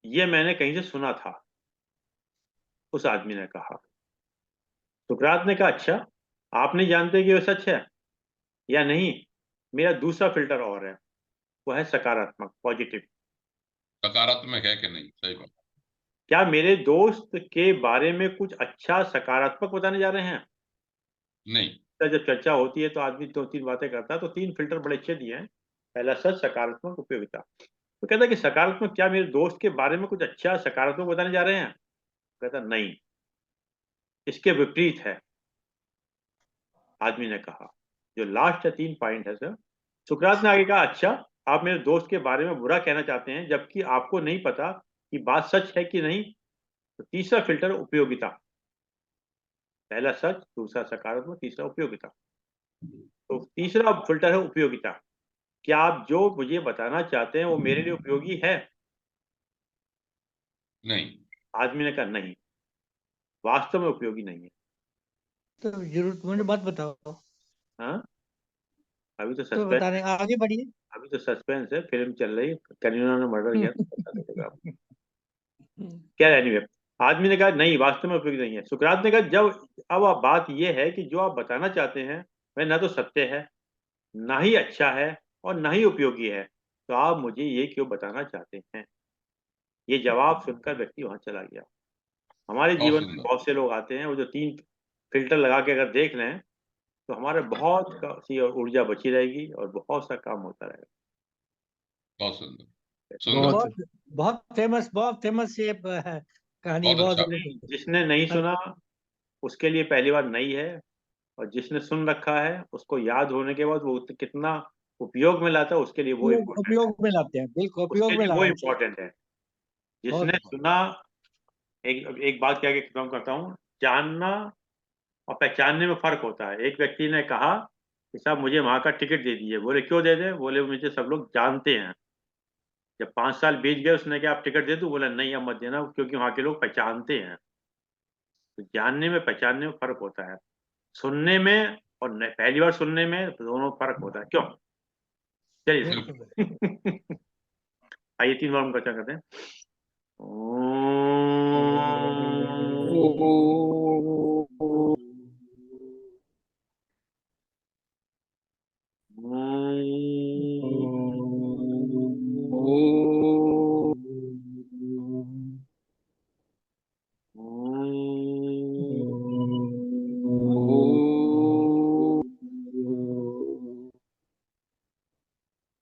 ये मैंने कहीं से सुना था। उस आदमी ने कहा। सुकरात ने कहा, अच्छा आप नहीं जानते कि वो सच है या नहीं? मेरा दूसरा फिल्टर और है, वो है सकारात्मक, पॉजिटिव। सकारात्मक है कि नहीं? सही बात। क्या मेरे दोस्त के बारे में कुछ अच्छा सकारात्मक बताने जा रहे हैं? नहीं। तो जब चर्चा होती है तो आदमी 2-3 बातें करता है, तो 3 फिल्टर बड़े अच्छे दिए हैं। पहला सच, सकारात्मक, उपयोगिता। तो कहता है कि सकारात्मक, क्या मेरे दोस्त के बारे में कुछ अच्छा सकारात्मक बताने जा रहे हैं? कहता नहीं, इसके विपरीत है। आदमी ने कहा, जो लास्ट 3 पॉइंट है सर। सुकरात ने आगे कहा, अच्छा आप मेरे दोस्त के बारे में बुरा कहना चाहते हैं जबकि आपको नहीं पता कि बात सच है कि नहीं। तो तीसरा फिल्टर उपयोगिता। पहला सच, दूसरा सकारात्मक, तीसरा उपयोगिता। तो तीसरा फिल्टर है उपयोगिता। क्या आप जो मुझे बताना चाहते हैं वो मेरे लिए उपयोगी है? नहीं। आदमी ने कहा नहीं, वास्तव में उपयोगी नहीं है। तो जरूर मुझे बात बताओ। हाँ, अभी तो तो सस्पेंस, बताने आगे बढ़िए। अभी तो सस्पेंस है, फिल्म चल रही है, करीना ने मर्डर किया तो पता लगेगा आपको। क्या एनीवे, आदमी ने कहा नहीं, वास्तव में उपयोगी नहीं है। सुकरात ने कहा, जब अब आप बात यह है कि जो आप बताना चाहते हैं वह न तो सत्य है, ना ही अच्छा है, और ना ही उपयोगी है, तो आप मुझे ये क्यों बताना चाहते हैं? ये जवाब सुनकर व्यक्ति वहां चला गया। हमारे बहुत जीवन में सुंदर। बहुत से लोग आते हैं, वो जो 3 फिल्टर लगा के अगर देख लें तो हमारे बहुत सी ऊर्जा बची रहेगी और बहुत सा काम होता रहेगा। बहुत सुंदर। ये सुंदर। बहुत फेमस ये कहानी है, बहुत बहुत अच्छा। जिसने नहीं सुना उसके लिए पहली बार नई है, और जिसने सुन रखा है उसको याद होने के बाद वो कितना उपयोग में लाता है उसके लिए वो इम्पोर्टेंट है। उपयोग में लाते हैं, बिल्कुल उसके उपयोग में लिए वो लाना चाहिए। इम्पोर्टेंट है। जिसने बहुत सुना, एक बात कह के खत्म करता हूँ। जानना और पहचानने में फर्क होता है। एक व्यक्ति ने कहा कि साहब मुझे वहां का टिकट दे दीजिए। बोले क्यों दे दें? बोले मुझे सब लोग जानते हैं। जब 5 साल बीत गए उसने कहा आप टिकट दे दूं? बोला नहीं, अब मत देना, क्योंकि वहां के लोग पहचानते हैं। तो जानने में पहचानने में फर्क होता है। सुनने में और पहली बार सुनने में दोनों फर्क होता है। क्यों? चलिए बिल्कुल। आइए 3 बार हम चर्चा करते हैं।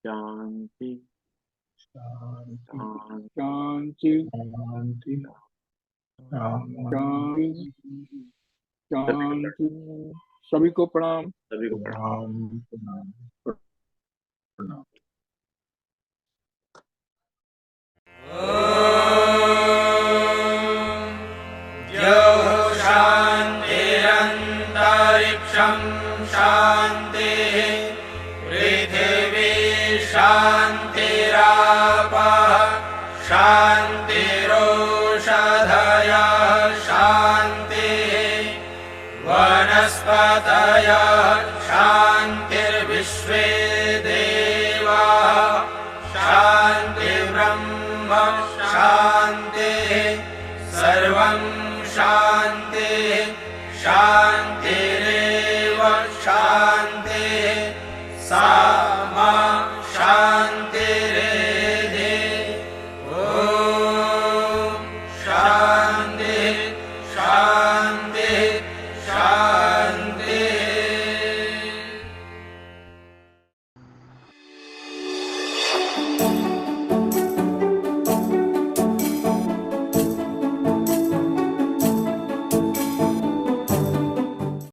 शांति शांति शांति। सभी को प्रणाम। सभी को प्रणाम। शान्तिरन्तरिक्षं शान्तिः पृथिवी शान्तिरापः शान्तिरोषधयः शान्तिः वनस्पतयः शान्तिर्विश्वे देवाः शान्तिर्ब्रह्म शान्तिः